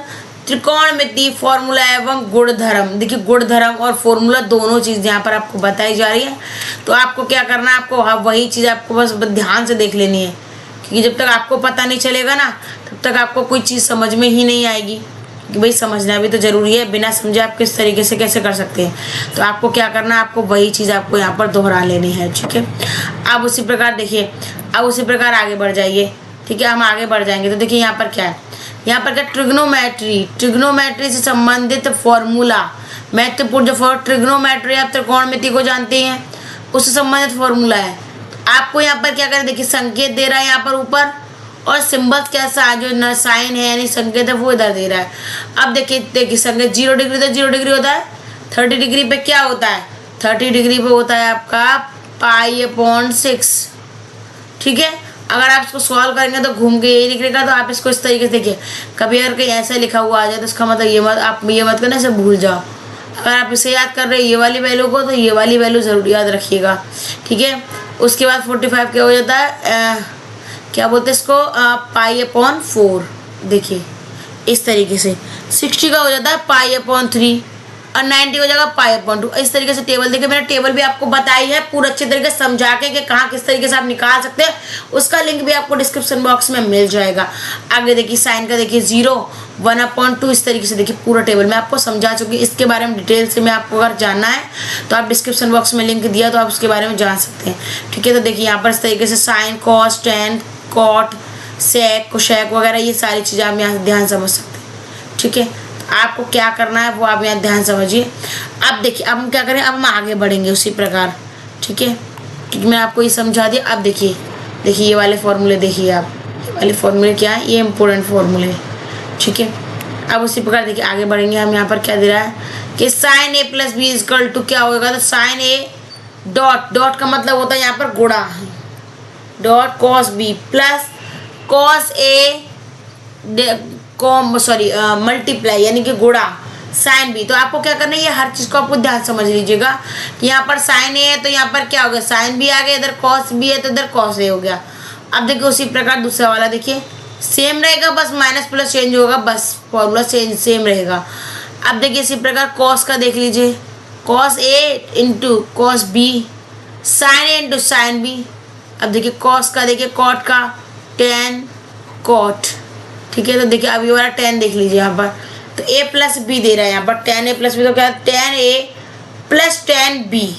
त्रिकोणमिति फॉर्मूला एवं गुणधर्म। देखिए गुणधर्म और फॉर्मूला दोनों चीज़ यहाँ पर आपको बताई जा रही है। तो आपको क्या करना है, आपको वही चीज़ आपको बस ध्यान से देख लेनी है, क्योंकि जब तक आपको पता नहीं चलेगा ना, तब तक आपको कोई चीज़ समझ में ही नहीं आएगी। कि भाई समझना भी तो ज़रूरी है, बिना समझे आप किस तरीके से कैसे कर सकते हैं। तो आपको क्या करना है, आपको वही चीज़ आपको यहाँ पर दोहरा लेनी है। ठीक है, अब उसी प्रकार देखिए, अब उसी प्रकार आगे बढ़ जाइए। ठीक है, हम आगे बढ़ जाएंगे तो देखिए यहाँ पर क्या है, यहाँ पर क्या ट्रिग्नोमेट्री से संबंधित फॉर्मूला, महत्वपूर्ण जो ट्रिग्नोमेट्री आप त्रिकोणमिति को जानते हैं उससे संबंधित फॉर्मूला है। आपको यहाँ पर क्या करें, देखिए संकेत दे रहा है यहाँ पर ऊपर, और सिंबल्स कैसा जो साइन है यानी संकेत है वो इधर दे रहा है। अब देखिए संकेत 0 डिग्री तो 0 डिग्री होता है, 30 डिग्री पे क्या होता है, 30 डिग्री पे होता है आपका π/6। ठीक है, अगर आप इसको सॉल्व करेंगे तो घूम के यही निकलेगा। तो आप इसको इस तरीके से देखिए, कभी अगर कहीं ऐसा लिखा हुआ आ जाए तो इसका मतलब ये मत, आप ये मत करना, इसे भूल जाओ। अगर आप इसे याद कर रहे हैं ये वाली वैल्यू को, तो ये वाली वैल्यू ज़रूर याद रखिएगा। ठीक है, उसके बाद 45 क्या हो जाता है, क्या बोलते हैं इसको, π/4। देखिए इस तरीके से 60 का हो जाता है π/3 और 90 हो जाएगा π/2। इस तरीके से टेबल देखिए, मैंने टेबल भी आपको बताई है पूरा अच्छे तरीके से समझा के कि कहाँ किस तरीके से आप निकाल सकते हैं, उसका लिंक भी आपको डिस्क्रिप्शन बॉक्स में मिल जाएगा। आगे देखिए साइन का देखिए 0 1/2, इस तरीके से देखिए पूरा टेबल मैं आपको समझा चुकी। इसके बारे में डिटेल से मैं आपको अगर जानना है तो आप डिस्क्रिप्शन बॉक्स में लिंक दिया, तो आप उसके बारे में जान सकते हैं। ठीक है, तो देखिए यहाँ पर इस तरीके से साइन, कॉस, टेन, कॉट, सेक, कोशेक वगैरह ये सारी चीज़ें आप यहाँ ध्यान समझ सकते हैं। ठीक है, आपको क्या करना है वो आप यहाँ ध्यान समझिए। अब देखिए, अब हम क्या करें, अब हम आगे बढ़ेंगे उसी प्रकार। ठीक है, क्योंकि मैं आपको ये समझा दिया। अब देखिए ये वाले फॉर्मूले देखिए, आप ये वाले फॉर्मूले क्या है, ये इंपॉर्टेंट फॉर्मूले। ठीक है, अब उसी प्रकार देखिए आगे बढ़ेंगे। हम यहाँ पर क्या दे रहा है कि साइन a + b = क्या होगा, तो साइन a डॉट का मतलब होता है यहाँ पर गुणा, dot cos b plus cos a multiply यानी कि गुणा साइन बी। तो आपको क्या करना है, ये हर चीज़ को आपको ध्यान समझ लीजिएगा कि यहाँ पर साइन ए है तो यहाँ पर क्या हो गया, साइन बी आ गया, इधर कॉस बी है तो इधर कॉस ए हो गया। अब देखिए उसी प्रकार दूसरा वाला देखिए सेम रहेगा, बस माइनस प्लस चेंज होगा, बस फॉर्मूला सेम रहेगा। अब देखिए इसी प्रकार कॉस का देख लीजिए, cos A into cos B, sign A into sine B. अब देखिए कॉस का देखिए कॉट का टेन कॉट। ठीक है, तो देखिए अब ये वाला 10 देख लीजिए यहाँ पर, तो a + b दे रहा है यहाँ पर 10a + b, तो क्या 10a + 10b।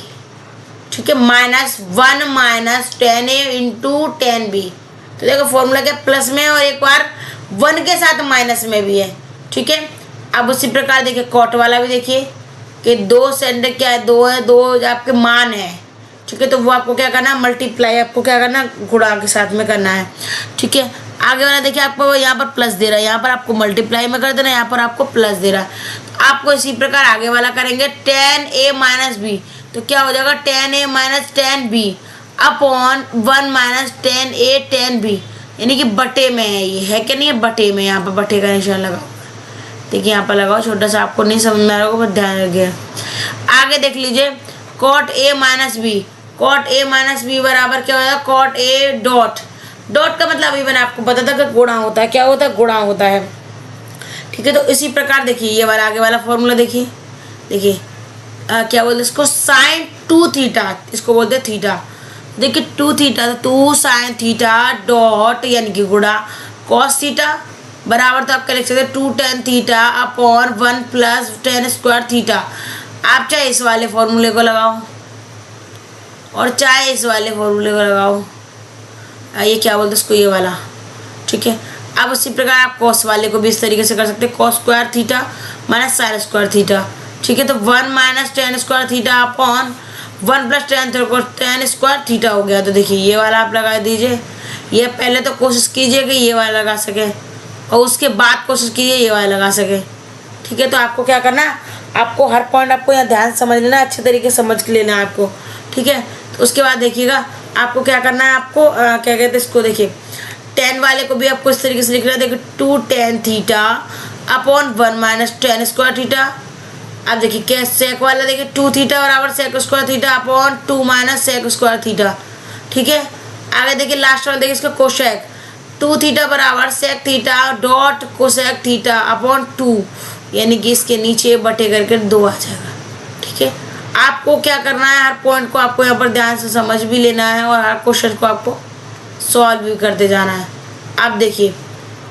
ठीक है, -1 - 10a × 10b। तो देखो फॉर्मूला क्या प्लस में और एक बार 1 के साथ माइनस में भी है। ठीक है, अब उसी प्रकार देखिए कॉट वाला भी देखिए कि 2 सेंटर क्या है, 2 है, 2 आपके मान है। ठीक है, तो वो आपको क्या करना है, मल्टीप्लाई आपको क्या करना है, गुणा के साथ में करना है। ठीक है, आगे वाला देखिए आपको यहाँ पर प्लस दे रहा है, यहाँ पर आपको मल्टीप्लाई में कर देना है, यहाँ पर आपको प्लस दे रहा है। आपको इसी प्रकार आगे वाला करेंगे, tan a माइनस बी, तो क्या हो जाएगा tan a minus tan b upon 1 minus tan a tan b, यानी कि बटे में है, ये है कि नहीं है, बटे में, यहाँ पर बटे का निशान लगाओ। देखिए यहाँ पर लगाओ, छोटा सा, आपको नहीं समझ में आ रहा होगा, ध्यान रखिए। आगे देख लीजिए, cot a minus B, cot a minus B बराबर क्या होगा, cot a डॉट, डॉट का मतलब अभी मैंने आपको बता था कि गुणा होता है, क्या होता है, गुणा होता है, ठीक है। तो इसी प्रकार देखिए ये वाला आगे वाला फॉर्मूला देखिए, देखिए क्या बोलते हैं इसको, साइन 2 थीटा, इसको बोलते हैं थीटा। देखिए 2 थीटा, तो 2 साइन थीटा डॉट यानी कि गुणा कॉस थीटा बराबर, तो आप क्या लिख सकते हैं 2 tan theta upon 1 plus tan square theta. आप चाहे इस वाले फॉर्मूले को लगाओ और चाहे इस वाले फॉर्मूले को लगाओ, ये क्या बोलते हैं इसको, ये वाला, ठीक है। अब उसी प्रकार आप कॉस वाले को भी इस तरीके से कर सकते हैं, cos square theta minus sine square theta, ठीक है। तो 1 minus tan square theta upon 1 plus tan square theta हो गया। तो देखिए ये वाला आप लगा दीजिए, ये पहले तो कोशिश कीजिए कि ये वाला लगा सके और उसके बाद कोशिश कीजिए ये वाला लगा सके, ठीक है। तो आपको क्या करना है, आपको हर पॉइंट आपको यहाँ ध्यान समझ लेना, अच्छे तरीके से समझ लेना है आपको, ठीक है। तो उसके बाद देखिएगा आपको क्या करना है, आपको क्या कहते हैं इसको, देखिए tan वाले को भी आपको इस तरीके से लिखना है, देखिए 2 tan theta upon 1 minus tan square theta. अब देखिए क्या सेक वाला, देखिए 2 थीटा बराबर sec square theta upon 2 minus sec square theta, ठीक है। आगे देखिए लास्ट वाला, देखिए इसका कोशेक 2 थीटा बराबर sec theta dot cosec theta upon 2, यानी कि इसके नीचे बटे करके 2 आ जाएगा, ठीक है। आपको क्या करना है, हर पॉइंट को आपको यहाँ पर ध्यान से समझ भी लेना है और हर क्वेश्चन को आपको सॉल्व भी करते जाना है। अब देखिए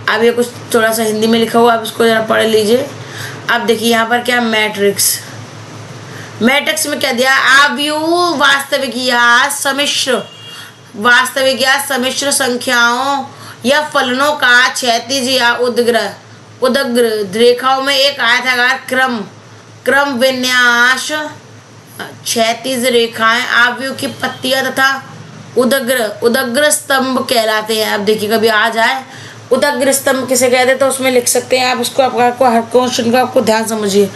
अब ये कुछ थोड़ा सा हिंदी में लिखा हुआ, आप इसको ज़रा पढ़ लीजिए। अब देखिए यहाँ पर क्या, मैट्रिक्स, मैट्रिक्स में क्या दिया, आव्यूह वास्तविक या सम्मिश्र, वास्तविक या सम्मिश्र संख्याओं या फलनों का क्षैतिज या उदग्र रेखाओं में एक आयताकार क्रम विन्यास, क्षैतिज रेखाएं आव्यूह की पत्तियां तथा उदग्र स्तंभ कहलाते हैं। अब देखिए कभी आ जाए उदग्र स्तंभ किसे कहते हैं तो उसमें लिख सकते हैं आप उसको, आपको हर क्वेश्चन को आपको ध्यान समझिए,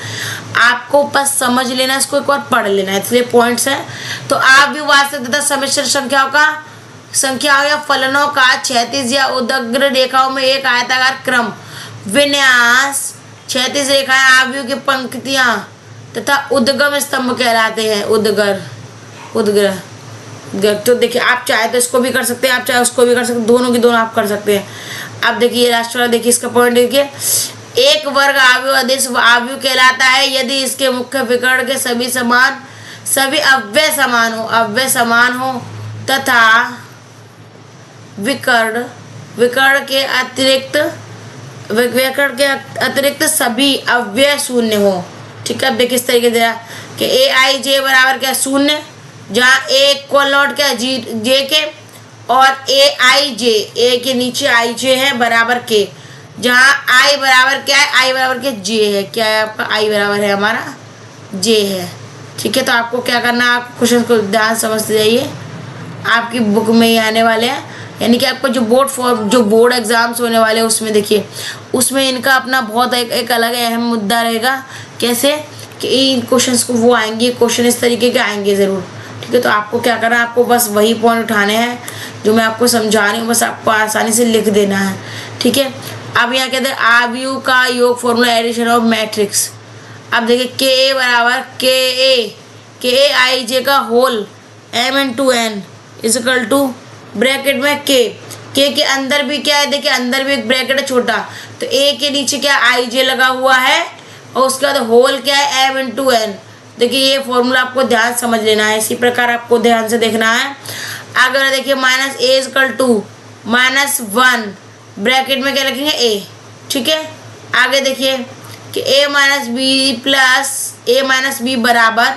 आपको बस समझ लेना, इसको एक बार पढ़ लेना है, इसलिए पॉइंट्स है। तो आव्यूह वास्तविक तथा सम्मिश्र संख्याओं या फलनों का क्षैतिज या उदग्र रेखाओं में एक आयताकार क्रम विन्यास, क्षैतिज रेखाएं आव्यूह की पंक्तियां तथा उद्गम स्तंभ कहलाते हैं, उदग्र। तो देखिए आप चाहे तो इसको भी कर सकते हैं, आप चाहे उसको भी कर सकते हैं, दोनों की दोनों आप कर सकते हैं। अब देखिए लास्ट वाला, देखिए इसका पॉइंट देखिए, एक वर्ग आव्यूह अदिश आव्यूह कहलाता है यदि इसके मुख्य विकर्ण के सभी अव्यय समान हो तथा विकर्ण के अतिरिक्त सभी अव्यय शून्य हो, ठीक है। अब देखिए इस तरीके से कि ए आई जे बराबर क्या, शून्य, जहाँ ए इक्वल नॉट क्या, जे के, और ए आई जे, ए के नीचे आई जे है बराबर के, जहाँ आई बराबर क्या है, आई बराबर के जे है, क्या है आपका, आई बराबर है हमारा जे है, ठीक है। तो आपको क्या करना है, आप क्वेश्चन को ध्यान समझते जाइए, आपकी बुक में ही आने वाले हैं, यानी कि आपको जो बोर्ड एग्जाम्स होने वाले हैं उसमें देखिए, उसमें इनका अपना बहुत एक अलग अहम मुद्दा रहेगा, कैसे कि इन क्वेश्चंस को वो आएंगे, क्वेश्चन इस तरीके के आएंगे ज़रूर, ठीक है। तो आपको क्या करना है, आपको बस वही पॉइंट उठाने हैं जो मैं आपको समझा रही हूँ, बस आपको आसानी से लिख देना है, ठीक है। अब यहाँ कहते हैं आव्यूह का योग फॉर्मूला एडिशन ऑफ मैट्रिक्स। अब देखिए के ए बराबर के ए आई जे का whole m×n is equal to bracket में के के अंदर भी क्या है, देखिए अंदर भी एक ब्रैकेट है छोटा, तो ए के नीचे क्या आई जे लगा हुआ है और उसके बाद होल क्या है m×n। देखिए ये फॉर्मूला आपको ध्यान समझ लेना है, इसी प्रकार आपको ध्यान से देखना है। अगर देखिए minus A equal to -1 bracket में क्या लिखेंगे ए, ठीक है। आगे देखिए कि a माइनस बी बराबर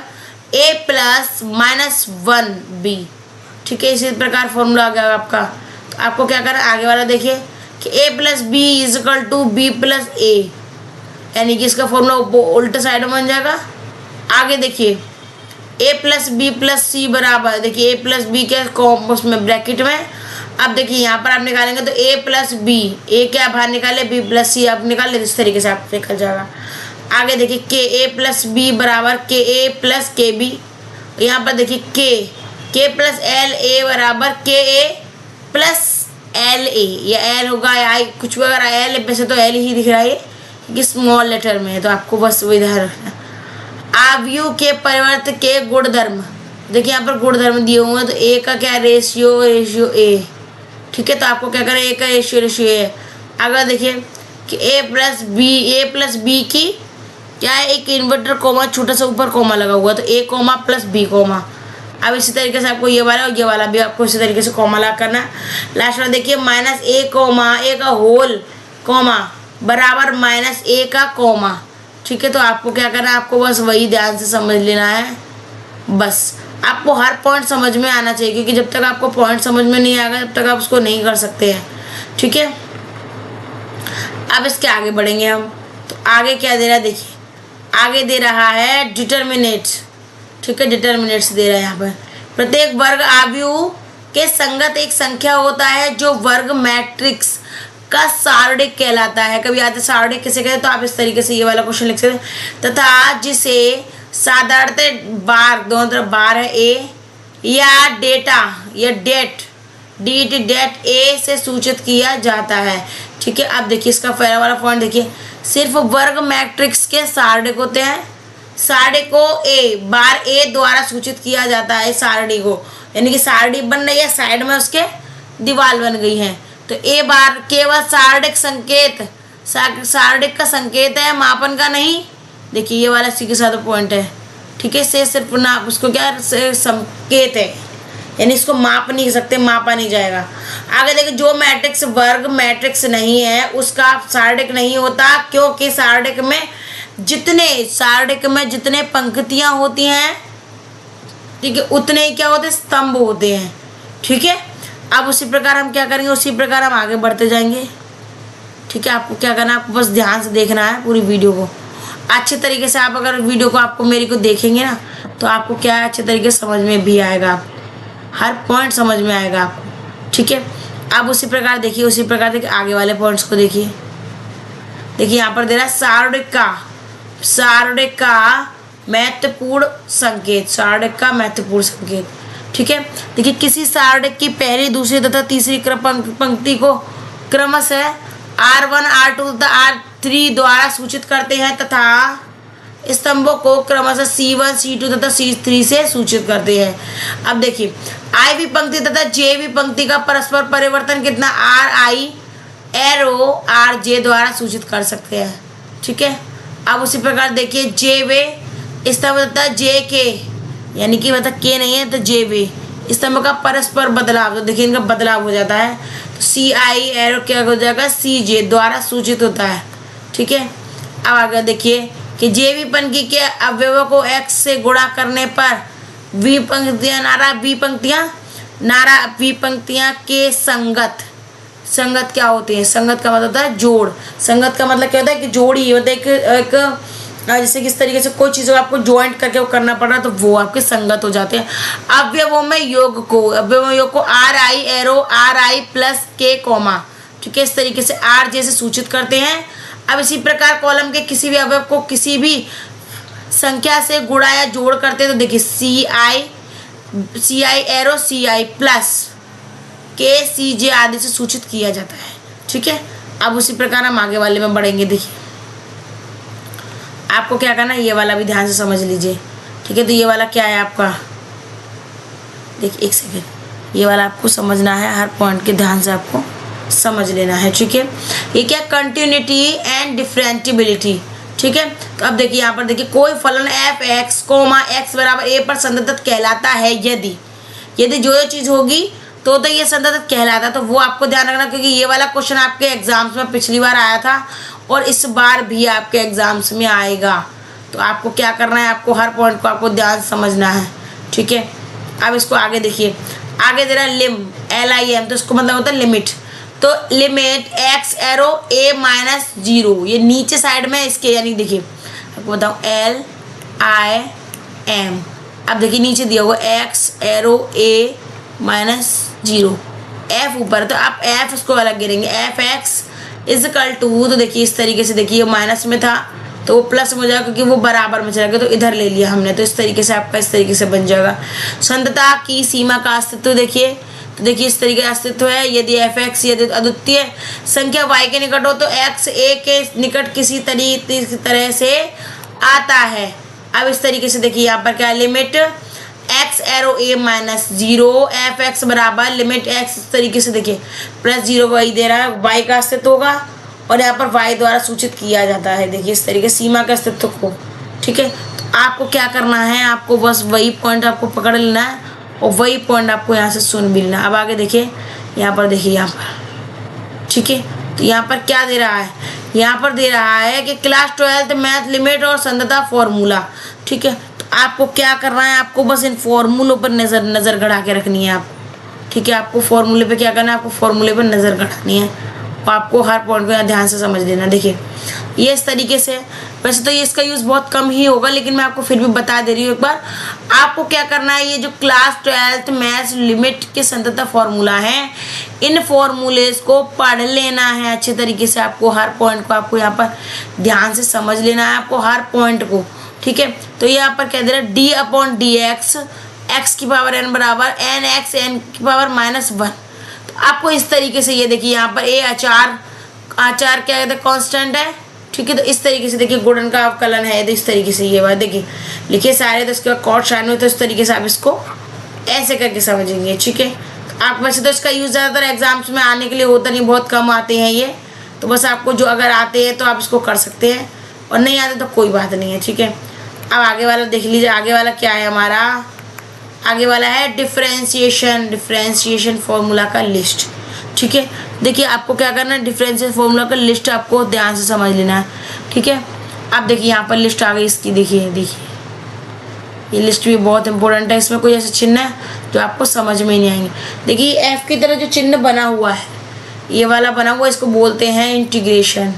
a प्लस -1b, ठीक है। इसी प्रकार फॉर्मूला आ गया आपका। तो आपको क्या करना है, आगे वाला देखिए कि a plus B equal to B plus A, यानी कि इसका फॉर्मूला उल्टा साइड में बन जाएगा। आगे देखिए a प्लस बी प्लस सी बराबर, देखिए a प्लस बी क्या उसमें ब्रैकेट में, अब देखिए यहाँ पर आप निकालेंगे तो a प्लस बी, ए क्या बाहर निकाले, b प्लस सी आप निकाल ले, इस तरीके से आप निकल जाएगा। आगे देखिए के ए प्लस बी बराबर के ए प्लस के बी। यहाँ पर देखिए के प्लस एल ए बराबर के ए प्लस एल ए, या एल होगा या आई कुछ भी, अगर एल है वैसे तो एल ही दिख रहा है क्योंकि स्मॉल लेटर में है, तो आपको बस वही ध्यान रखना। आव्यूह के परिवर्त के गुणधर्म, देखिए यहाँ पर गुणधर्म दिए हुए हैं, तो ए का क्या रेशियो ए, ठीक है। तो आपको क्या करें, ए का रेशियो ए। अगर देखिए कि ए प्लस बी की क्या है, एक इन्वर्टर कोमा छोटा सा ऊपर कोमा लगा हुआ, तो ए कोमा प्लस बी कोमा। अब इसी तरीके से आपको ये वाला और ये वाला भी आपको इसी तरीके से कोमा लगा करना। लास्ट में देखिए माइनस ए कोमा ए का होल कोमा बराबर माइनस ए का कोमा, ठीक है। तो आपको क्या करना है, आपको बस वही ध्यान से समझ लेना है। बस आपको हर पॉइंट समझ में आना चाहिए, क्योंकि जब तक आपको पॉइंट समझ में नहीं आएगा तब तक आप उसको नहीं कर सकते हैं, ठीक है। अब इसके आगे बढ़ेंगे हम। तो आगे क्या दे रहा है, देखिए आगे दे रहा है डिटर्मिनेट्स, ठीक है। डिटर्मिनेट्स दे रहा है यहाँ पर। प्रत्येक वर्ग आव्यूह के संगत एक संख्या होता है जो वर्ग मैट्रिक्स का सारणिक कहलाता है। कभी आते सारणिक किसे कहते हैं, तो आप इस तरीके से ये वाला क्वेश्चन लिख सकते हैं। तथा जिसे साधारणतः बार, दोनों तरफ बार है ए, या डेटा या डेट ए से सूचित किया जाता है, ठीक है। अब देखिए इसका पहला वाला पॉइंट देखिए, सिर्फ वर्ग मैट्रिक्स के सारणिक होते हैं। सारणी को ए बार ए द्वारा सूचित किया जाता है, सारणी को, यानी कि सारणी बन रही है, साइड में उसके दीवार बन गई है, तो ए बार केवल सारणिक संकेत, सारणिक का संकेत है, मापन का नहीं। देखिए ये वाला सी के साथ पॉइंट है, ठीक है। से सिर्फ ना उसको क्या संकेत है, यानी इसको माप नहीं सकते, मापा नहीं जाएगा। आगे देखिए जो मैट्रिक्स वर्ग मैट्रिक्स नहीं है उसका सारणिक नहीं होता, क्योंकि सारणिक में जितने पंक्तियां होती हैं, ठीक है, उतने ही क्या होते हैं, स्तंभ होते हैं, ठीक है। अब उसी प्रकार हम क्या करेंगे, उसी प्रकार हम आगे बढ़ते जाएंगे, ठीक है। आपको क्या करना है, आपको बस ध्यान से देखना है पूरी वीडियो को अच्छे तरीके से। आप अगर वीडियो को आपको मेरी को देखेंगे ना, तो आपको क्या है, अच्छे तरीके से समझ में भी आएगा, हर पॉइंट समझ में आएगा आपको, ठीक है। अब उसी प्रकार देखिए, उसी प्रकार देखिए आगे वाले पॉइंट्स को देखिए। देखिए यहाँ पर दे रहा है सारणिक का महत्वपूर्ण संकेत, सारणिक का महत्वपूर्ण संकेत, ठीक है। देखिए किसी सारणिक की पहली, दूसरी तथा तीसरी पंक्ति को क्रमशः R1 R2 तथा R3 द्वारा सूचित करते हैं, तथा स्तंभों को क्रमशः C1 C2 तथा C3 से सूचित करते हैं। अब देखिए IV पंक्ति तथा JV पंक्ति का परस्पर परिवर्तन कितना, RI एरो RJ द्वारा सूचित कर सकते हैं, ठीक है। अब उसी प्रकार देखिए JV स्तंभ तथा JK, यानी कि मतलब K नहीं है तो JV स्तंभ का परस्पर बदलाव, तो देखिए इनका बदलाव हो जाता है, तो CI एरो क्या हो जाएगा, CJ द्वारा सूचित होता है, ठीक है। अब आगे देखिए कि JV पंक्ति के अवयवों को X से गुणा करने पर V पंक्तियां नारा V पंक्तियां के संगत क्या होती है, संगत का मतलब होता है जोड़। संगत का मतलब क्या होता है कि जोड़ी होता है, एक जैसे किस तरीके से कोई चीज़ आपको ज्वाइंट करके वो करना पड़ रहा है, तो वो आपके संगत हो जाते हैं। अवयवों में योग को RI arrow RI plus K comma, ठीक है, इस तरीके से RJ से सूचित करते हैं। अब इसी प्रकार कॉलम के किसी भी अवयव को किसी भी संख्या से गुणा या जोड़ करते हैं, तो देखिए CI arrow CI plus K CJ आदि से सूचित किया जाता है, ठीक है। अब उसी प्रकार हम आगे वाले में बढ़ेंगे। देखिए आपको क्या करना है, ये वाला भी ध्यान से समझ लीजिए, ठीक है। तो ये वाला क्या है आपका, देखिए एक सेकेंड, ये वाला आपको समझना है, हर पॉइंट के ध्यान से आपको समझ लेना है, ठीक है। ये क्या, कंटिन्यूटी एंड डिफरेंटिबिलिटी, ठीक है। तो अब देखिए यहाँ पर देखिए कोई फलन f(x) x बराबर a पर संतत कहलाता है यदि जो चीज़ होगी तो ये संतत कहलाता है। तो वो आपको ध्यान रखना, क्योंकि ये वाला क्वेश्चन आपके एग्जाम्स में पिछली बार आया था और इस बार भी आपके एग्जाम्स में आएगा। तो आपको क्या करना है, आपको हर पॉइंट को आपको ध्यान समझना है, ठीक है। अब इसको आगे देखिए, आगे दे रहा है LIM, तो इसको मतलब होता है लिमिट। तो limit x arrow a minus 0, ये नीचे साइड में इसके, यानी देखिए आपको बताऊँ LIM। अब देखिए नीचे दिया हुआ x arrow a minus 0, f ऊपर, तो आप f उसको अलग गिरेंगे, fx इजकल टू, तो देखिए इस तरीके से, देखिए माइनस में था तो वो प्लस में हो जाएगा क्योंकि वो बराबर में चला गया, तो इधर ले लिया हमने। तो इस तरीके से आपका इस तरीके से बन जाएगा। संतता की सीमा का अस्तित्व देखिए, तो देखिए इस तरीके का अस्तित्व है। यदि एफ एक्स यदि अद्वितीय संख्या y के निकट हो तो x a के निकट किसी तरह से आता है। अब इस तरीके से देखिए यहाँ पर क्या है, limit x arrow a minus 0 F x बराबर लिमिट x, इस तरीके से देखिए प्लस 0 वही दे रहा है, y का अस्तित्व होगा और यहाँ पर y द्वारा सूचित किया जाता है। देखिए इस तरीके सीमा के अस्तित्व को, ठीक है। तो आपको क्या करना है, आपको बस वही पॉइंट आपको पकड़ लेना है और वही पॉइंट आपको यहाँ से सुन भी लेना। अब आगे देखिए यहाँ पर, देखिए यहाँ पर, ठीक है। तो यहाँ पर क्या दे रहा है, यहाँ पर दे रहा है कि क्लास 12th मैथ लिमिट और संतता फॉर्मूला, ठीक है। तो आपको क्या करना है, आपको बस इन फॉर्मूलों पर नज़र गड़ा के रखनी है आपको, ठीक है। आपको फॉर्मूले पे क्या करना है, आपको फॉर्मूले पर नज़र गड़ानी है और आपको हर पॉइंट को ध्यान से समझ लेना। देखिए ये इस तरीके से, वैसे तो ये इसका यूज़ बहुत कम ही होगा लेकिन मैं आपको फिर भी बता दे रही हूँ एक बार। आपको क्या करना है, ये जो क्लास 12th मैथ्स लिमिट के संतता फॉर्मूला है, इन फॉर्मूलेस को पढ़ लेना है अच्छे तरीके से। आपको हर पॉइंट को आपको यहाँ पर ध्यान से समझ लेना है, आपको हर पॉइंट को, ठीक है। तो यहाँ पर कह दे रहा है D upon D x, x की पावर एन बराबर एन एक्स एन की पावर -1। तो आपको इस तरीके से, ये देखिए यहाँ पर ए आचार क्या कहते हैं, कॉन्स्टेंट है, ठीक है। तो इस तरीके से देखिए गुणन का अवकलन है, तो इस तरीके से ये बात देखिए लिखिए सारे, तो इसके बाद कॉट साइन हुई, तो इस तरीके से आप इसको ऐसे करके समझेंगे, ठीक है। तो आप वैसे तो इसका यूज़ ज़्यादातर एग्जाम्स में आने के लिए होता नहीं, बहुत कम आते हैं ये, तो बस आपको जो अगर आते हैं तो आप इसको कर सकते हैं और नहीं आते तो कोई बात नहीं है, ठीक है। अब आगे वाला देख लीजिए, आगे वाला क्या है हमारा, आगे वाला है डिफरेंशिएशन फॉर्मूला का लिस्ट, ठीक है। देखिए आपको क्या करना है, डिफरेंशियल फॉर्मूला का लिस्ट आपको ध्यान से समझ लेना है, ठीक है। अब देखिए यहाँ पर लिस्ट आ गई इसकी, देखिए ये लिस्ट भी बहुत इंपॉर्टेंट है। इसमें कोई ऐसे चिन्ह है जो आपको समझ में नहीं आएंगे। देखिए एफ की तरह जो चिन्ह बना हुआ है, ये वाला बना हुआ, इसको बोलते हैं इंटीग्रेशन,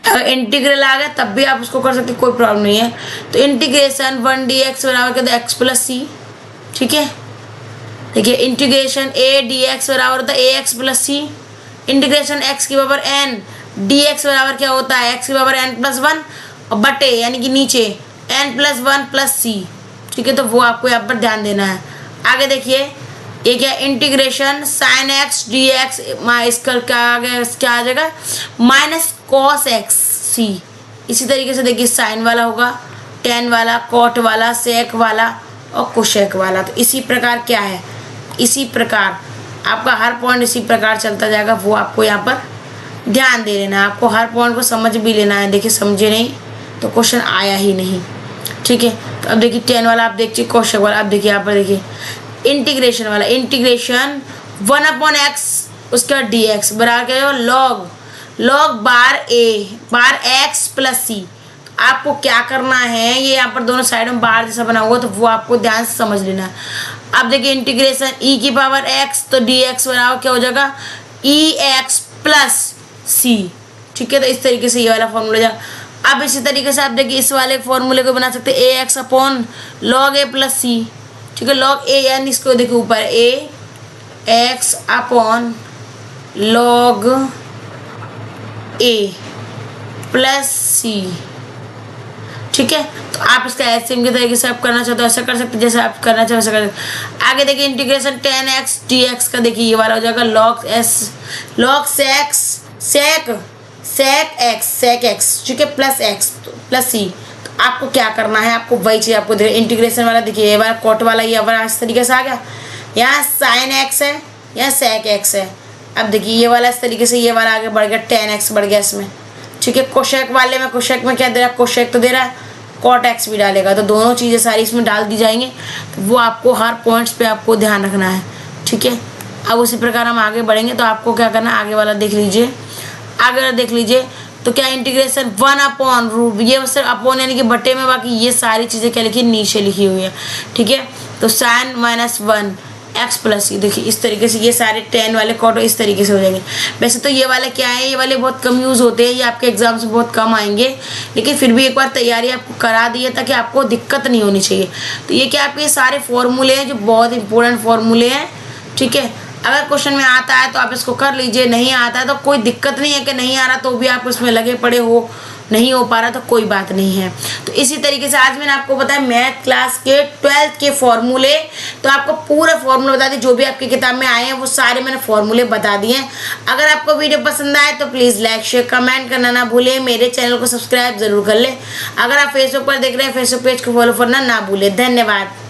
अगर इंटीग्रल आ गया तब भी आप उसको कर सकते, कोई प्रॉब्लम नहीं है। तो इंटीग्रेशन 1 dx बराबर कहते हैं x प्लस सी, ठीक है। देखिए इंटीग्रेशन a dx बराबर होता है ax प्लस सी, इंटीग्रेशन x की पावर n dx बराबर क्या होता है, x की पावर n+1 और बटे यानी कि नीचे n+1 प्लस सी, ठीक है। तो वो आपको यहाँ पर ध्यान देना है। आगे देखिए ये क्या, integration sine x D x, इसका क्या आ जाएगा -cos x सी। इसी तरीके से देखिए साइन वाला होगा, टेन वाला, कॉट वाला, सेक वाला और कोशेक वाला। तो इसी प्रकार क्या है, इसी प्रकार आपका हर पॉइंट इसी प्रकार चलता जाएगा, वो आपको यहाँ पर ध्यान दे लेना है। आपको हर पॉइंट को समझ भी लेना है। देखिए समझे नहीं तो क्वेश्चन आया ही नहीं, ठीक है। तो अब देखिए 10 वाला आप देखिए, कोशेक वाला। अब देखिए यहाँ पर देखिए इंटीग्रेशन वाला, इंटीग्रेशन 1/x उसका dx बराबर क्या है, log बार x प्लस सी। आपको क्या करना है, ये यहाँ पर दोनों साइड में बार जैसा बना हुआ, तो वो आपको ध्यान से समझ लेना है। अब देखिए इंटीग्रेशन e की पावर x, तो dx बराबर क्या हो जाएगा ex प्लस सी, ठीक है। तो इस तरीके से ये वाला फॉर्मूला जाएगा। अब इसी तरीके से आप देखिए इस वाले फॉर्मूले को बना सकते हैं ax upon log a plus C, ठीक है। log a यानी इसको देखिए ऊपर ax upon log a plus C, ठीक है। तो आप इसका एलसीएम के तरीके से आप करना चाहते हो ऐसा कर सकते, जैसे आप करना चाहो वैसा कर सकते। आगे देखिए इंटीग्रेशन 10x dx का, देखिए ये वाला हो जाएगा log sec x, ठीक है, प्लस x प्लस सी। तो आपको क्या करना है, आपको वही चीज़ आपको देखिए इंटीग्रेशन वाला, देखिए ये वाला कॉट वाला, ये वाला इस तरीके से आ गया, यहाँ साइन x है, यहाँ sec x है। अब देखिए ये वाला इस तरीके से, ये वाला आगे बढ़ गया, 10x बढ़ गया इसमें, ठीक है। कोशेक वाले में, कोशेक में क्या दे रहा है, कोशेक तो दे रहा है, कॉट एक्स भी डालेगा, तो दोनों चीज़ें सारी इसमें डाल दी जाएंगी। तो वो आपको हर पॉइंट्स पे आपको ध्यान रखना है, ठीक है। अब उसी प्रकार हम आगे बढ़ेंगे, तो आपको क्या करना है, आगे वाला देख लीजिए, आगे वाला देख लीजिए। तो क्या इंटीग्रेशन 1/√, ये सिर्फ अपॉन यानी कि बटे में, बाकी ये सारी चीज़ें क्या लिखी, नीचे लिखी हुई है, ठीक है। तो साइन -1 x प्लस सी, देखिए इस तरीके से ये सारे 10 वाले कॉट इस तरीके से हो जाएंगे। वैसे तो ये वाले क्या है, ये वाले बहुत कम यूज़ होते हैं, ये आपके एग्जाम्स में बहुत कम आएंगे, लेकिन फिर भी एक बार तैयारी आपको करा दी है ताकि आपको दिक्कत नहीं होनी चाहिए। तो ये क्या, आपके सारे फॉर्मूले हैं जो बहुत इंपॉर्टेंट फॉर्मूले हैं, ठीक है। अगर क्वेश्चन में आता है तो आप इसको कर लीजिए, नहीं आता है तो कोई दिक्कत नहीं है कि नहीं आ रहा तो भी आप इसमें लगे पड़े हो, नहीं हो पा रहा तो कोई बात नहीं है। तो इसी तरीके से आज मैंने आपको बताया मैथ क्लास के 12th के फॉर्मूले, तो आपको पूरे फॉर्मूले बता दिए, जो भी आपकी किताब में आए हैं वो सारे मैंने फॉर्मूले बता दिए हैं। अगर आपको वीडियो पसंद आए तो प्लीज़ लाइक शेयर कमेंट करना ना भूलें, मेरे चैनल को सब्सक्राइब जरूर कर लें। अगर आप फेसबुक पर देख रहे हैं फेसबुक पेज को फॉलो करना ना भूलें। धन्यवाद।